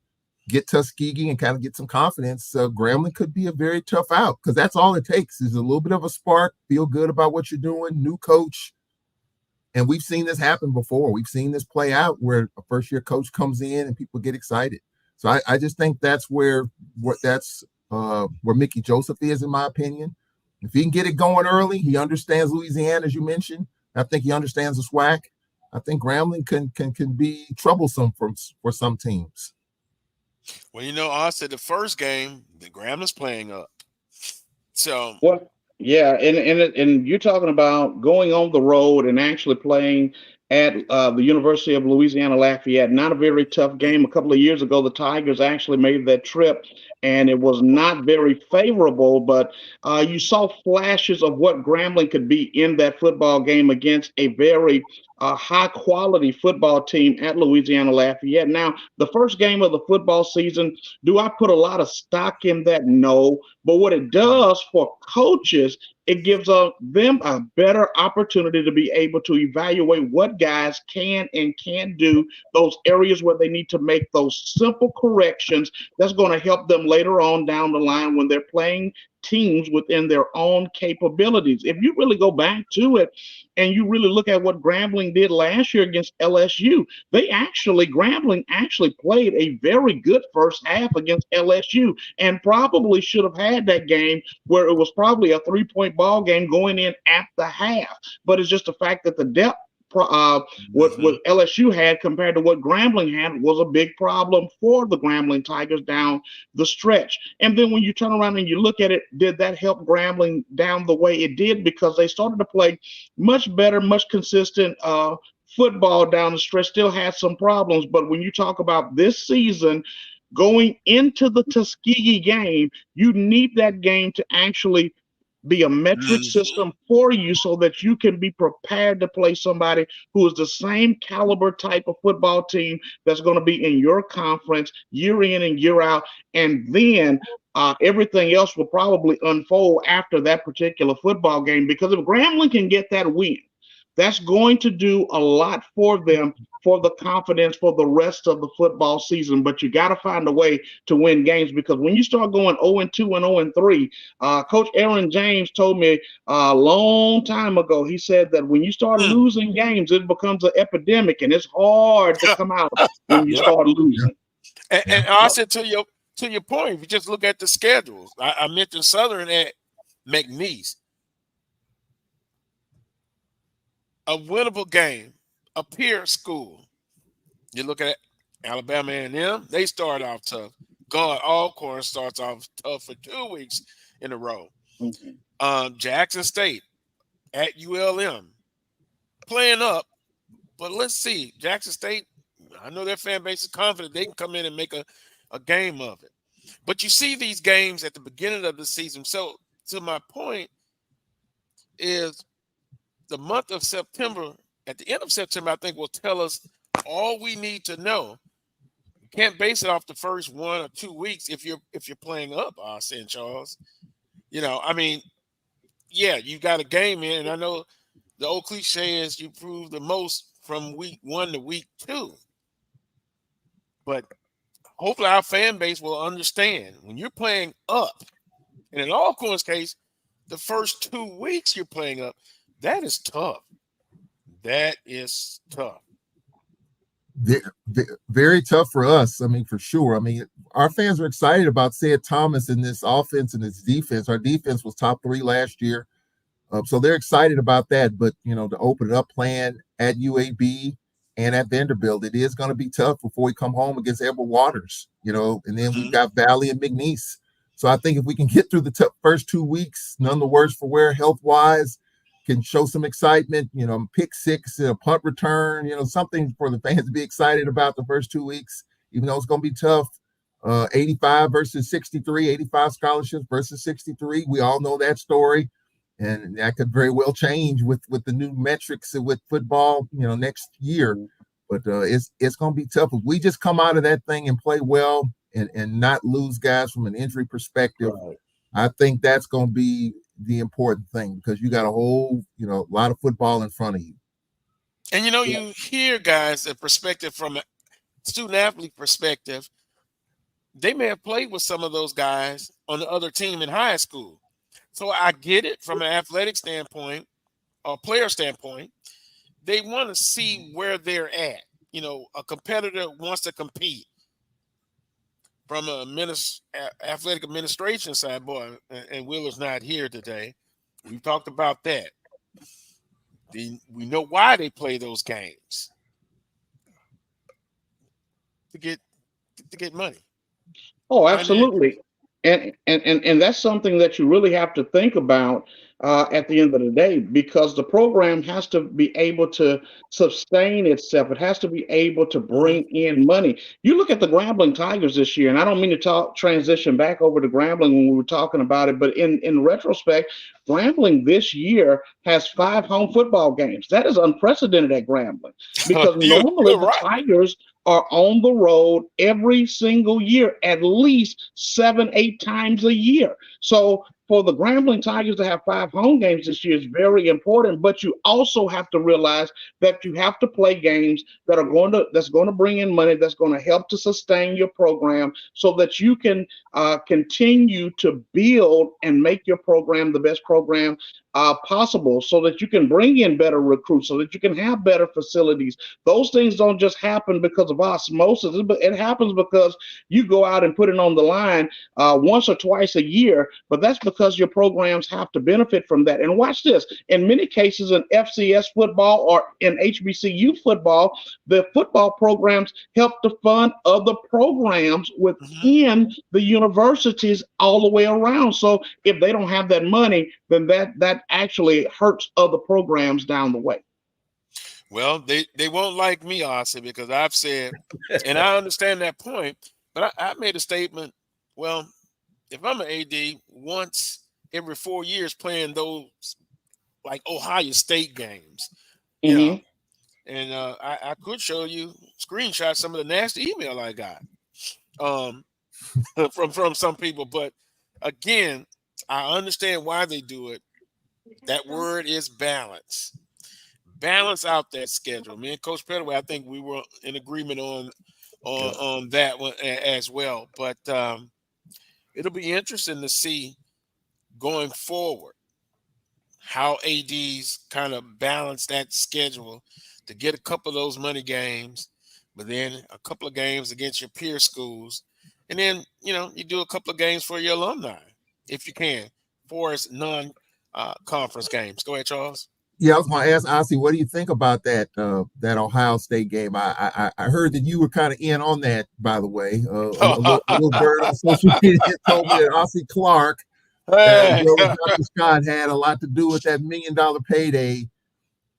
get Tuskegee and kind of get some confidence, Grambling could be a very tough out, because that's all it takes is a little bit of a spark, feel good about what you're doing, new coach. And we've seen this happen before. We've seen this play out where a first-year coach comes in and people get excited. So I just think that's where Mickey Joseph is, in my opinion. If he can get it going early, he understands Louisiana, as you mentioned. I think he understands the SWAC. I think Grambling can be troublesome for some teams. Well, I said the first game, the Grambling's playing up. So yeah, and you're talking about going on the road and actually playing at the University of Louisiana Lafayette. Not a very tough game. A couple of years ago, the Tigers actually made that trip, and it was not very favorable, but you saw flashes of what Grambling could be in that football game against a very high-quality football team at Louisiana Lafayette. Now, the first game of the football season, do I put a lot of stock in that? No. But what it does for coaches, it gives them a better opportunity to be able to evaluate what guys can and can't do, those areas where they need to make those simple corrections that's going to help them later on down the line when they're playing teams within their own capabilities. If you really go back to it and you really look at what Grambling did last year against LSU, Grambling actually played a very good first half against LSU and probably should have had that game where it was probably a 3-point ball game going in at the half. But it's just the fact that the depth what LSU had compared to what Grambling had was a big problem for the Grambling Tigers down the stretch. And then when you turn around and you look at it, did that help Grambling down the way it did? Because they started to play much better, much consistent football down the stretch. Still had some problems, but when you talk about this season going into the Tuskegee game, you need that game to actually be a metric system for you so that you can be prepared to play somebody who is the same caliber type of football team that's going to be in your conference year in and year out. And then everything else will probably unfold after that particular football game, because if Grambling can get that win, that's going to do a lot for them, for the confidence for the rest of the football season. But you got to find a way to win games, because when you start going 0-2 and 0-3, Coach Aaron James told me a long time ago, he said that when you start losing games, it becomes an epidemic, and it's hard to come out when you start losing. And I said to your point, if you just look at the schedules, I mentioned Southern at McNeese. A winnable game, a peer school. You look at Alabama A&M, they start off tough. God, Alcorn starts off tough for 2 weeks in a row. Jackson State at ULM, playing up, but let's see. Jackson State, I know their fan base is confident they can come in and make a game of it. But you see these games at the beginning of the season. So to my point is, the month of September, at the end of September, I think will tell us all we need to know. You can't base it off the first 1 or 2 weeks if you're playing up, Ossie and Charles. You got a game in, and I know the old cliche is you prove the most from week 1 to week 2. But hopefully our fan base will understand when you're playing up, and in Alcorn's case, the first 2 weeks you're playing up, that is tough. That is tough. Very tough for us. I mean, for sure. I mean, our fans are excited about Sid Thomas in this offense and this defense. Our defense was top 3 last year. So they're excited about that. But, to open it up playing at UAB and at Vanderbilt, it is going to be tough before we come home against Edward Waters, and then we've got Valley and McNeese. So I think if we can get through the first 2 weeks, none the worse for wear health-wise, can show some excitement, pick six, a punt return, something for the fans to be excited about the first 2 weeks, even though it's going to be tough. 85 versus 63, 85 scholarships versus 63. We all know that story. And that could very well change with the new metrics with football, next year. But it's going to be tough. If we just come out of that thing and play well and not lose guys from an injury perspective, right. I think that's going to be the important thing, because you got a whole, a lot of football in front of you. And, you hear guys a perspective from a student athlete perspective. They may have played with some of those guys on the other team in high school. So I get it from an athletic standpoint or player standpoint. They want to see where they're at. A competitor wants to compete. From a athletic administration side, boy, and Willer's not here today. We've talked about that. We know why they play those games. To get money. Oh, absolutely. And that's something that you really have to think about at the end of the day, because the program has to be able to sustain itself. It has to be able to bring in money. You look at the Grambling Tigers this year, and I don't mean to transition back over to Grambling when we were talking about it, but in retrospect, Grambling this year has 5 home football games. That is unprecedented at Grambling, because normally the Tigers are on the road every single year, at least 7-8 times a year. So for the Grambling Tigers to have 5 home games this year is very important, but you also have to realize that you have to play games that's going to bring in money, that's going to help to sustain your program, so that you can continue to build and make your program the best program possible, so that you can bring in better recruits, so that you can have better facilities. Those things don't just happen because of osmosis, but it happens because you go out and put it on the line once or twice a year, but that's because your programs have to benefit from that. And watch this, in many cases in FCS football or in HBCU football, the football programs help to fund other programs within the universities all the way around. So if they don't have that money, then that actually hurts other programs down the way. Well, they won't like me, Ossie, because I've said, and I understand that point, but I made a statement. Well, if I'm an AD, once every 4 years playing those like Ohio State games, and I could show you screenshots, some of the nasty email I got from some people. But again, I understand why they do it. That word is balance. Balance out that schedule. Me and Coach Pettaway, I think we were in agreement on that one as well. But it'll be interesting to see going forward how ADs kind of balance that schedule to get a couple of those money games, but then a couple of games against your peer schools. And then, you do a couple of games for your alumni, if you can, for as non-conference games. Go ahead, Charles. Yeah, I was going to ask Ossie, what do you think about that Ohio State game? I heard that you were kind of in on that, by the way. A little bird on social media told me that Ossie Clark, Dr. Scott, had a lot to do with that $1 million payday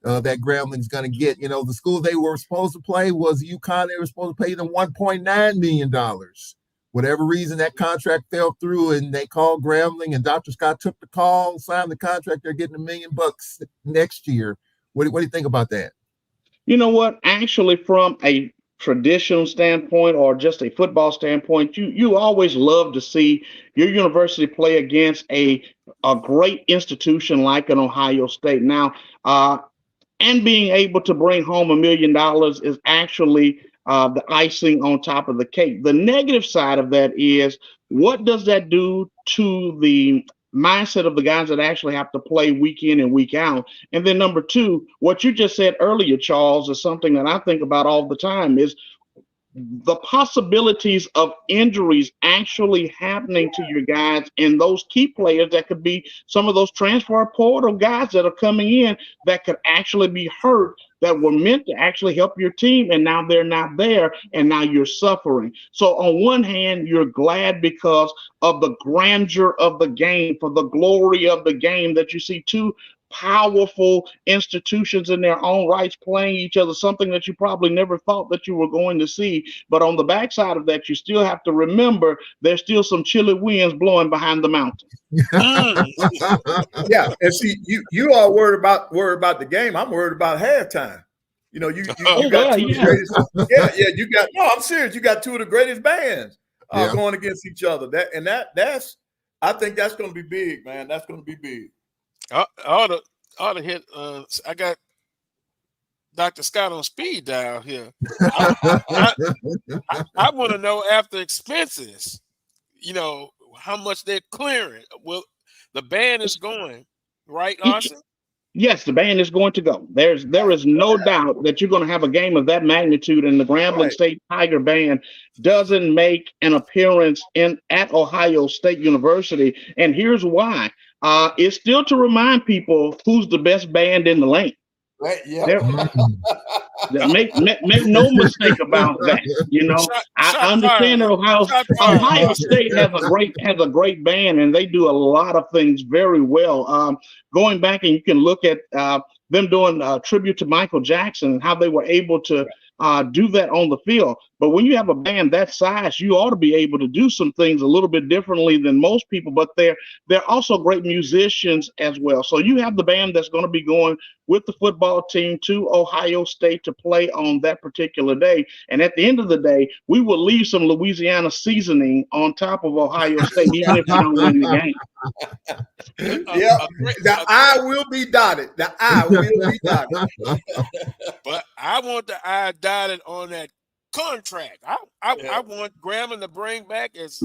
that Grambling's going to get. The school they were supposed to play was UConn. They were supposed to pay them $1.9 million. Whatever reason, that contract fell through, and they called Grambling, and Dr. Scott took the call, signed the contract. They're getting $1 million next year. What do you think about that? You know what? Actually, from a traditional standpoint or just a football standpoint, you always love to see your university play against a great institution like an Ohio State. Now, and being able to bring home $1 million is actually the icing on top of the cake. The negative side of that is, what does that do to the mindset of the guys that actually have to play week in and week out? And then number two, what you just said earlier, Charles, is something that I think about all the time, is the possibilities of injuries actually happening to your guys and those key players that could be some of those transfer portal guys that are coming in that could actually be hurt, that were meant to actually help your team, and now they're not there, and now you're suffering. So on one hand, you're glad because of the grandeur of the game, for the glory of the game, that you see two powerful institutions in their own rights playing each other, something that you probably never thought that you were going to see. But on the backside of that, you still have to remember there's still some chilly winds blowing behind the mountain. Yeah, and see, you are worried about the game. I'm worried about halftime. You know, you got two of the greatest. You got I'm serious. You got two of the greatest bands going against each other. That's I think that's going to be big, man. That's going to be big. I ought to hit. I got Dr. Scott on speed dial here. I want to know after expenses, you know, how much they're clearing. Well, the band is going, right, Ossie? Yes, the band is going to go. There is no doubt that you're going to have a game of that magnitude, and the Grambling State Tiger Band doesn't make an appearance at Ohio State University. And here's why. It's still to remind people who's the best band in the lane. Right, yeah. Make no mistake about that. You know, I understand that Ohio State has a great band, and they do a lot of things very well. Going back, and you can look at them doing a tribute to Michael Jackson and how they were able to do that on the field. But when you have a band that size, you ought to be able to do some things a little bit differently than most people. But they're also great musicians as well. So you have the band that's going to be going with the football team to Ohio State to play on that particular day. And at the end of the day, we will leave some Louisiana seasoning on top of Ohio State, even if we don't win the game. The I will be dotted. The I will be dotted. But I want the I dotted on that contract. I want Grambling to bring back as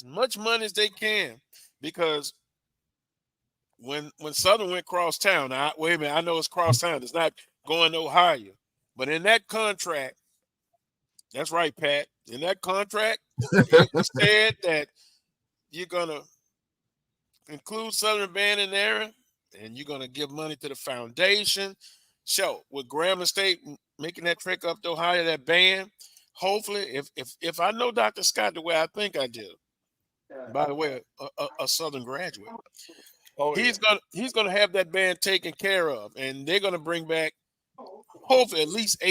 much money as they can, because when Southern went cross town, wait a minute, I know it's cross town. It's not going to Ohio, but in that contract, that's right, Pat. In that contract, it said that you're gonna include Southern Band in there, and you're gonna give money to the foundation. So with Grambling State making that trek up to Ohio, that band, hopefully, if I know Dr. Scott the way I think I do, by the way, a Southern graduate, he's gonna have that band taken care of, and they're gonna bring back hopefully at least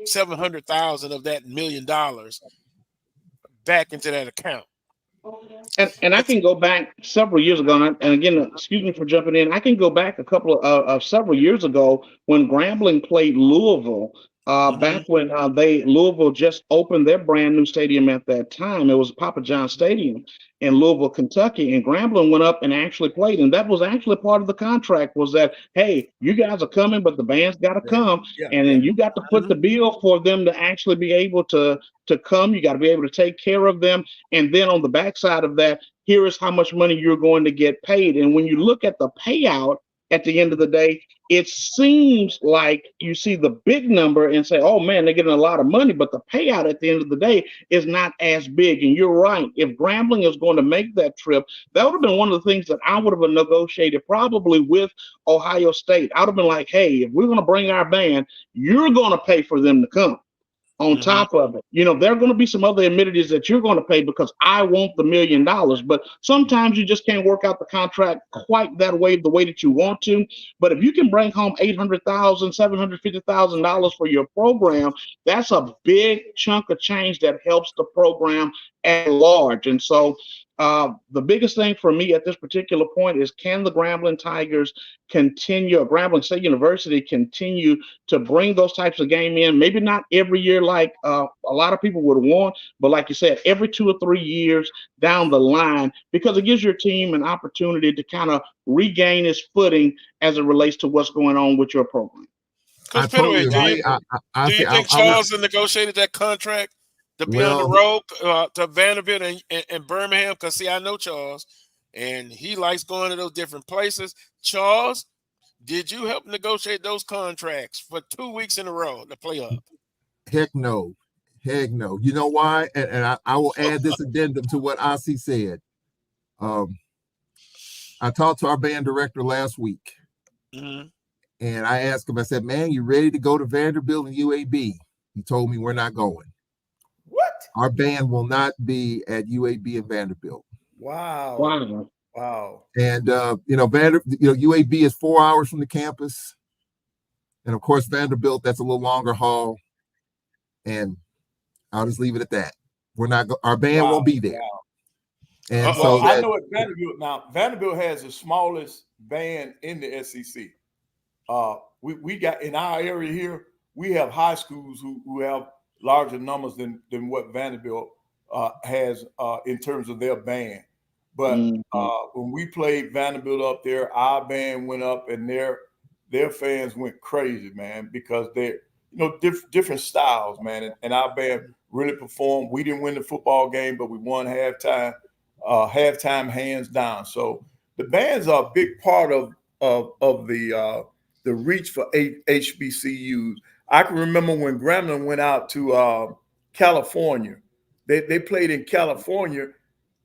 700,000 of that $1 million back into that account. And I can go back several years ago, and again, excuse me for jumping in. I can go back a couple of several years ago when Grambling played Louisville. Back when Louisville just opened their brand new stadium at that time. It was Papa John Stadium in Louisville, Kentucky, and Grambling went up and actually played. And that was actually part of the contract, was that, hey, you guys are coming, but the band's got to come. And then you got to put the bill for them to actually be able to come. You got to be able to take care of them. And then on the backside of that, here is how much money you're going to get paid. And when you look at the payout at the end of the day, it seems like you see the big number and say, oh man, they're getting a lot of money, but the payout at the end of the day is not as big. And you're right. If Grambling is going to make that trip, that would have been one of the things that I would have negotiated probably with Ohio State. I would have been like, hey, if we're going to bring our band, you're going to pay for them to come. On top of it, you know, there are going to be some other amenities that you're going to pay because I want the $1 million. But sometimes you just can't work out the contract quite that way, the way that you want to. But if you can bring home $800,000, $750,000 for your program, that's a big chunk of change that helps the program at large. And so the biggest thing for me at this particular point is, can the Grambling Tigers continue, or Grambling State University continue to bring those types of game in? Maybe not every year like a lot of people would want, but like you said, every 2 or 3 years down the line, because it gives your team an opportunity to kind of regain its footing as it relates to what's going on with your program. Coach Pettaway, do you think Charles negotiated that contract to be on the road to Vanderbilt and Birmingham? Because, see, I know Charles, and he likes going to those different places. Charles, did you help negotiate those contracts for 2 weeks in a row to play up? Heck no. Heck no. You know why? And I will add this addendum to what Ossie said. I talked to our band director last week, and I asked him, I said, man, you ready to go to Vanderbilt and UAB? He told me, we're not going. What? Our band will not be at UAB and Vanderbilt. Wow. Wow. And UAB is 4 hours from the campus. And of course, Vanderbilt, that's a little longer haul. And I'll just leave it at that. Our band won't be there. Wow. And so I know at Vanderbilt now, Vanderbilt has the smallest band in the SEC. We got in our area here, we have high schools who have larger numbers than what Vanderbilt has in terms of their band. But when we played Vanderbilt up there, our band went up and their fans went crazy, man, because they're different styles, man. And our band really performed. We didn't win the football game, but we won halftime hands down. So the bands are a big part of the reach for HBCUs. I can remember when Grambling went out to California. They played in California,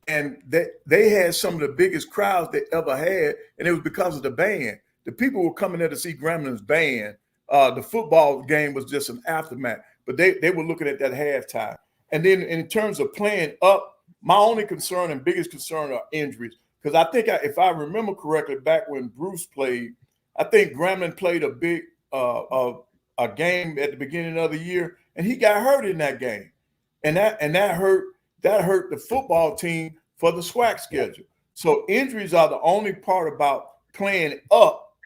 and they had some of the biggest crowds they ever had, and it was because of the band. The people were coming there to see Grambling's band. The football game was just an aftermath, but they were looking at that halftime. And then in terms of playing up, my only concern and biggest concern are injuries. Because I think if I remember correctly, back when Bruce played, I think Grambling played a big a game at the beginning of the year, and he got hurt in that game, and that hurt the football team for the SWAC schedule. So injuries are the only part about playing up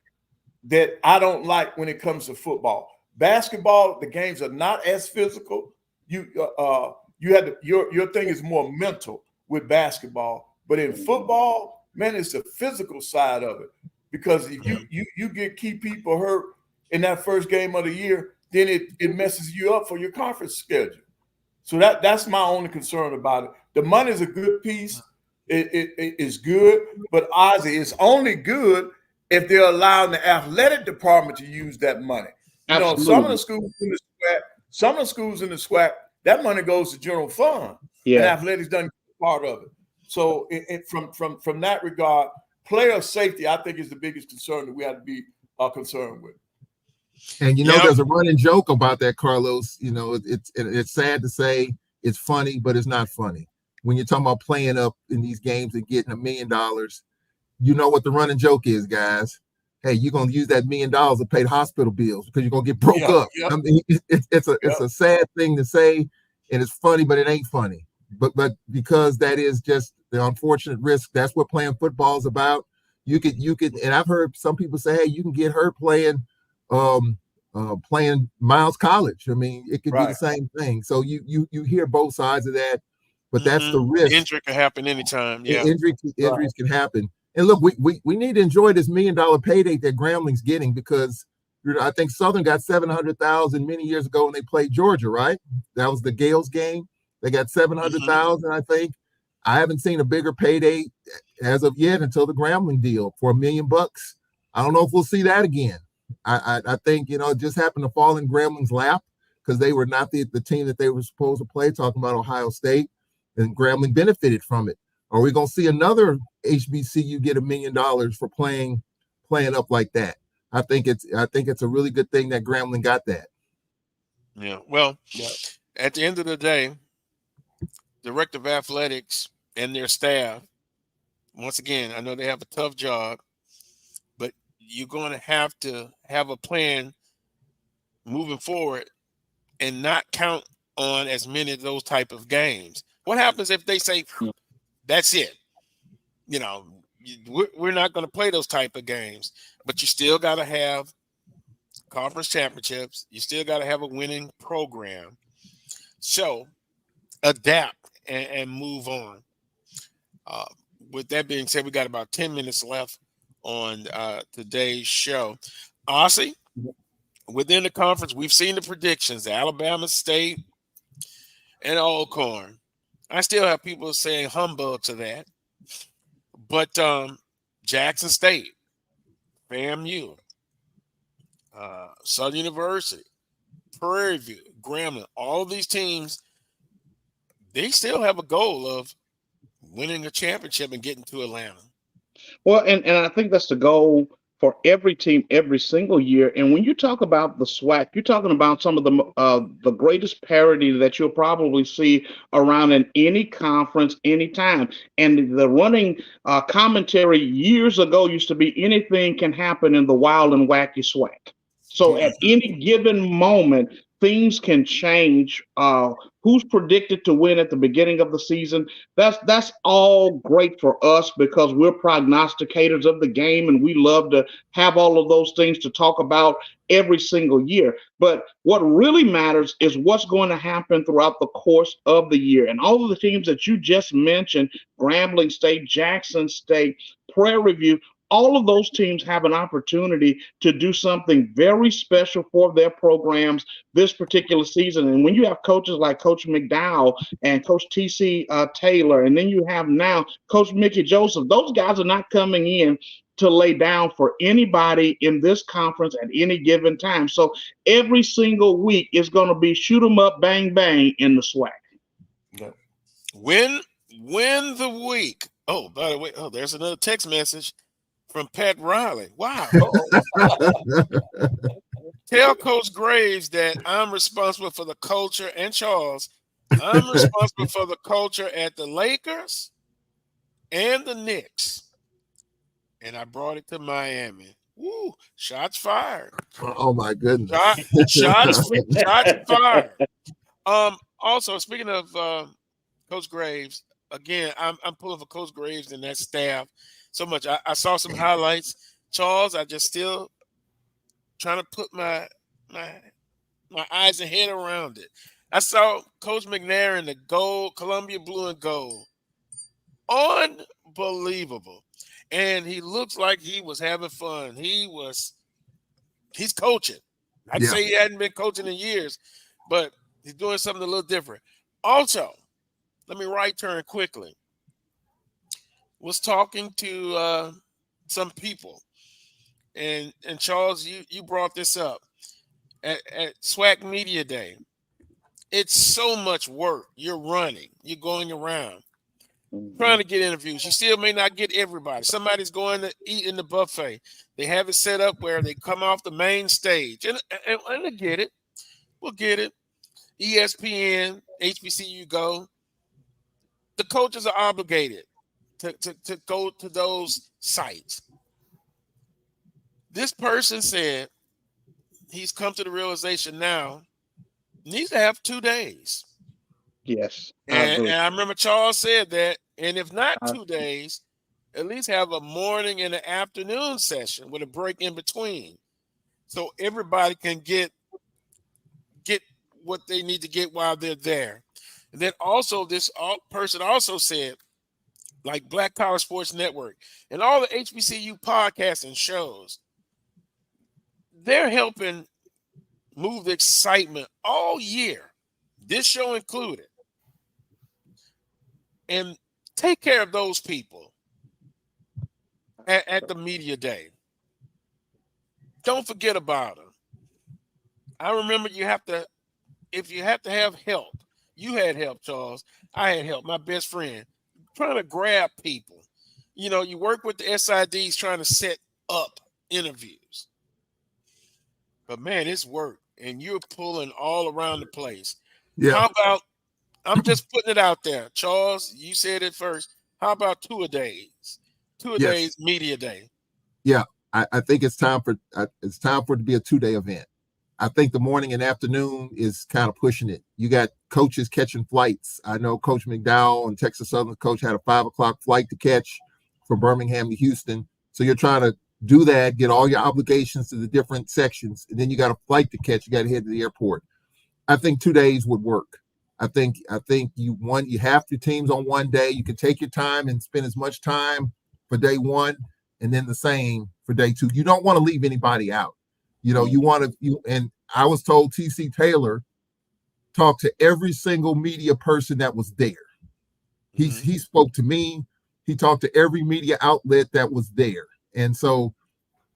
that I don't like when it comes to football. Basketball, the games are not as physical. You had your thing is more mental with basketball, but in football, man, it's the physical side of it. Because if you get key people hurt in that first game of the year, then it messes you up for your conference schedule. So that's my only concern about it. The money is a good piece. It is good, but Ossie, it's only good if they're allowing the athletic department to use that money. Absolutely. Some of the schools in the SWAC, that money goes to general fund, and athletics doesn't get part of it. So from that regard, player safety, I think, is the biggest concern that we have to be concerned with. And there's a running joke about that, Carlos. It's sad to say, it's funny, but it's not funny. When you're talking about playing up in these games and getting $1 million, you know what the running joke is, guys. Hey, you're gonna use that $1 million to pay the hospital bills because you're gonna get broke up. Yep. I mean, it's a sad thing to say, and it's funny, but it ain't funny. But because that is just the unfortunate risk. That's what playing football is about. You could, and I've heard some people say, hey, you can get hurt playing Miles College. I mean, it could be the same thing. So you hear both sides of that, but that's the risk. Injury can happen anytime. Yeah, injuries can happen. And look, we need to enjoy this $1 million payday that Grambling's getting, because I think Southern got $700,000 many years ago when they played Georgia, right? That was the Gales game. They got $700,000, I think. I haven't seen a bigger payday as of yet until the Grambling deal for $1 million. I don't know if we'll see that again. I think, it just happened to fall in Grambling's lap because they were not the team that they were supposed to play, talking about Ohio State, and Grambling benefited from it. Are we going to see another HBCU get $1 million for playing up like that? I think it's a really good thing that Grambling got that. Yeah. Well, at the end of the day, Director of Athletics and their staff, once again, I know they have a tough job, but you're going to have a plan moving forward and not count on as many of those type of games. What happens if they say, that's it? We're not going to play those type of games, but you still got to have conference championships. You still got to have a winning program. So adapt and move on. With that being said, we got about 10 minutes left on today's show. Ossie, within the conference, we've seen the predictions, Alabama State and Alcorn. I still have people saying humbug to that. But Jackson State, FAMU, Southern University, Prairie View, Grambling, all of these teams, they still have a goal of winning a championship and getting to Atlanta. Well, and I think that's the goal for every team every single year. And when you talk about the SWAC, you're talking about some of the greatest parity that you'll probably see around in any conference, anytime. And the running commentary years ago used to be anything can happen in the wild and wacky SWAC. So at any given moment, things can change. Who's predicted to win at the beginning of the season? That's all great for us because we're prognosticators of the game and we love to have all of those things to talk about every single year. But what really matters is what's going to happen throughout the course of the year. And all of the teams that you just mentioned, Grambling State, Jackson State, Prairie View, all of those teams have an opportunity to do something very special for their programs this particular season. And when you have coaches like Coach McDowell and Coach T.C. Taylor, and then you have now Coach Mickey Joseph, those guys are not coming in to lay down for anybody in this conference at any given time. So every single week is going to be shoot 'em up, bang, bang in the SWAC. Win the week. Oh, by the way, there's another text message from Pat Riley. Wow. Tell Coach Graves that I'm responsible for the culture, and Charles, I'm responsible for the culture at the Lakers and the Knicks. And I brought it to Miami. Woo, shots fired. Oh my goodness. Shots fired. Also, speaking of Coach Graves, again, I'm pulling for Coach Graves and that staff so much. I saw some highlights. Charles, I just still trying to put my eyes and head around it. I saw Coach McNair in the gold, Columbia blue and gold. Unbelievable. And he looks like he was having fun. He's coaching. I'd say he hadn't been coaching in years, but he's doing something a little different. Also, let me right turn quickly. Was talking to some people, and Charles, you brought this up at SWAC Media Day. It's so much work. You're running. You're going around trying to get interviews. You still may not get everybody. Somebody's going to eat in the buffet. They have it set up where they come off the main stage, and I get it. We'll get it. ESPN, HBCU Go. The coaches are obligated to go to those sites. This person said he's come to the realization now needs to have 2 days. Yes. And I remember Charles said that, and if not 2 days, at least have a morning and an afternoon session with a break in between. So everybody can get what they need to get while they're there. And then also this person also said, like Black College Sports Network and all the HBCU podcasts and shows, they're helping move the excitement all year, this show included. And take care of those people at the media day. Don't forget about them. I remember if you have to have help, you had help, Charles. I had help, my best friend, trying to grab people. You know, you work with the SIDs trying to set up interviews. But, man, it's work, and you're pulling all around the place. Yeah. How about, I'm just putting it out there. Charles, you said it first. How about 2 a days? 2 a days, media day. Yeah, I think it's time for it to be a 2-day event. I think the morning and afternoon is kind of pushing it. You got coaches catching flights. I know Coach McDowell and Texas Southern coach had a 5:00 flight to catch from Birmingham to Houston. So you're trying to do that, get all your obligations to the different sections, and then you got a flight to catch. You got to head to the airport. I think 2 days would work. I think you have your teams on 1 day. You can take your time and spend as much time for day 1 and then the same for day 2. You don't want to leave anybody out. You know, and I was told T.C. Taylor talked to every single media person that was there. He spoke to me. He talked to every media outlet that was there. And so,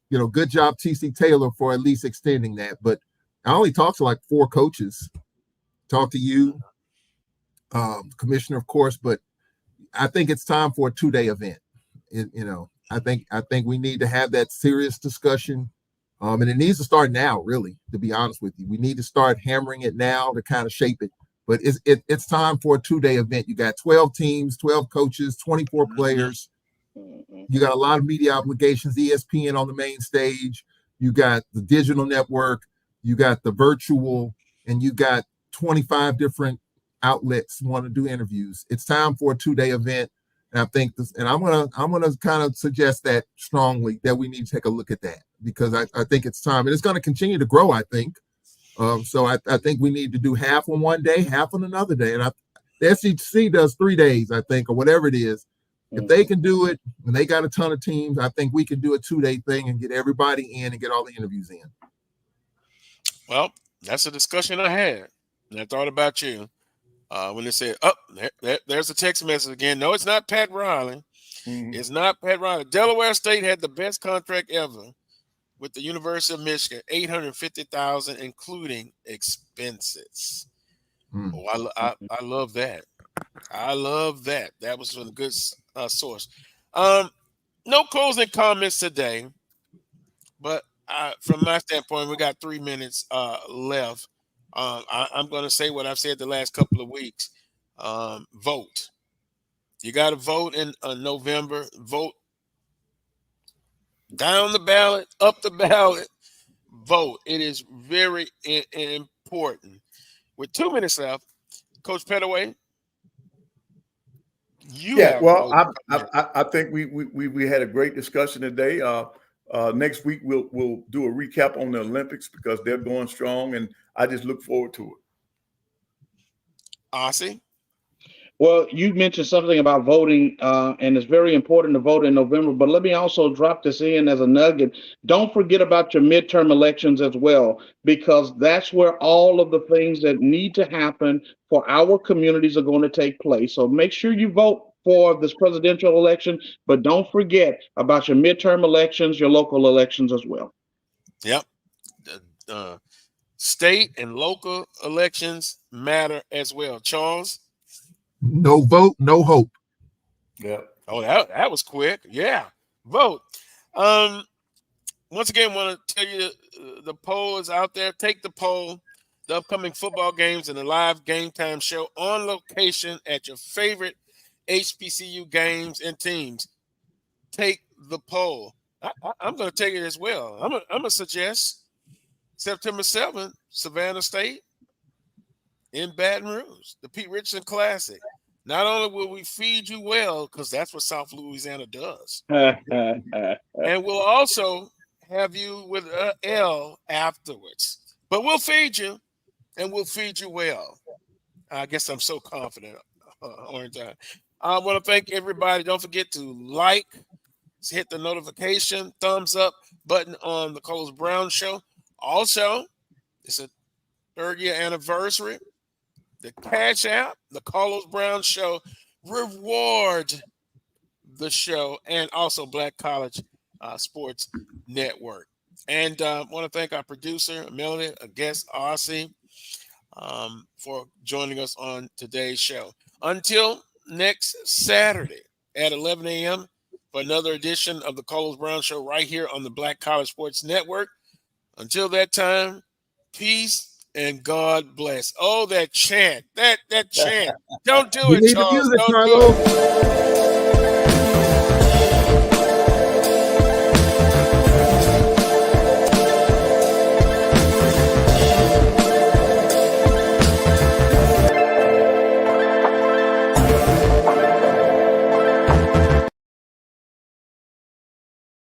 you know, good job, T.C. Taylor, for at least extending that. But I only talked to like 4 coaches. Talked to you, commissioner, of course, but I think it's time for a 2-day event. You know, I think we need to have that serious discussion. And it needs to start now, really, to be honest with you. We need to start hammering it now to kind of shape it. But it's time for a 2-day event. You got 12 teams, 12 coaches, 24 players. You got a lot of media obligations, ESPN on the main stage. You got the digital network. You got the virtual, and you got 25 different outlets want to do interviews. It's time for a 2-day event. And I think this, and I'm gonna kind of suggest that strongly that we need to take a look at that, because I think it's time, and it's going to continue to grow, I think. So I think we need to do half on one day, half on another day. And the SEC does 3 days, I think, or whatever it is. If they can do it, and they got a ton of teams, I think we can do a 2-day thing and get everybody in and get all the interviews in. Well, that's a discussion I had, and I thought about you when they said, "Oh, there's a text message again." No, it's not Pat Riley. It's not Pat Riley. Delaware State had the best contract ever with the University of Michigan, $850,000, including expenses. Oh, I love that. I love that. That was from a good source. No closing comments today, but from my standpoint, we got 3 minutes left. I'm going to say what I've said the last couple of weeks. Vote. You got to vote in November. Vote down the ballot, up the ballot. Vote. It is very important. With 2 minutes left, Coach Pettaway. I think we had a great discussion today. Next week we'll do a recap on the Olympics because they're going strong, and I just look forward to it. Ossie? Well, you mentioned something about voting, and it's very important to vote in November. But let me also drop this in as a nugget. Don't forget about your midterm elections as well, because that's where all of the things that need to happen for our communities are going to take place. So make sure you vote for this presidential election, but don't forget about your midterm elections, your local elections as well. Yep. State and local elections matter as well. Charles? No vote, no hope. Yeah. Oh, that was quick. Yeah. Vote. Once again, want to tell you the poll is out there. Take the poll. The upcoming football games and the live game time show on location at your favorite HBCU games and teams. Take the poll. I'm going to take it as well. I'm going to suggest September 7th, Savannah State in Baton Rouge, the Pete Richardson Classic. Not only will we feed you well, because that's what South Louisiana does, and we'll also have you with L afterwards. But we'll feed you, and we'll feed you well. I guess I'm so confident, aren't I? I want to thank everybody. Don't forget to like, hit the notification, thumbs up button on the Carlos Brown Show. Also, it's a 3rd-year anniversary. The Cash App, the Carlos Brown Show, reward the show, and also Black College Sports Network. And I want to thank our producer, Melody, a guest, Ossie, for joining us on today's show. Until next Saturday at 11 a.m. for another edition of the Carlos Brown Show right here on the Black College Sports Network. Until that time, peace and God bless. Oh, that chant. That chant. Don't do it, Charles. Don't do it.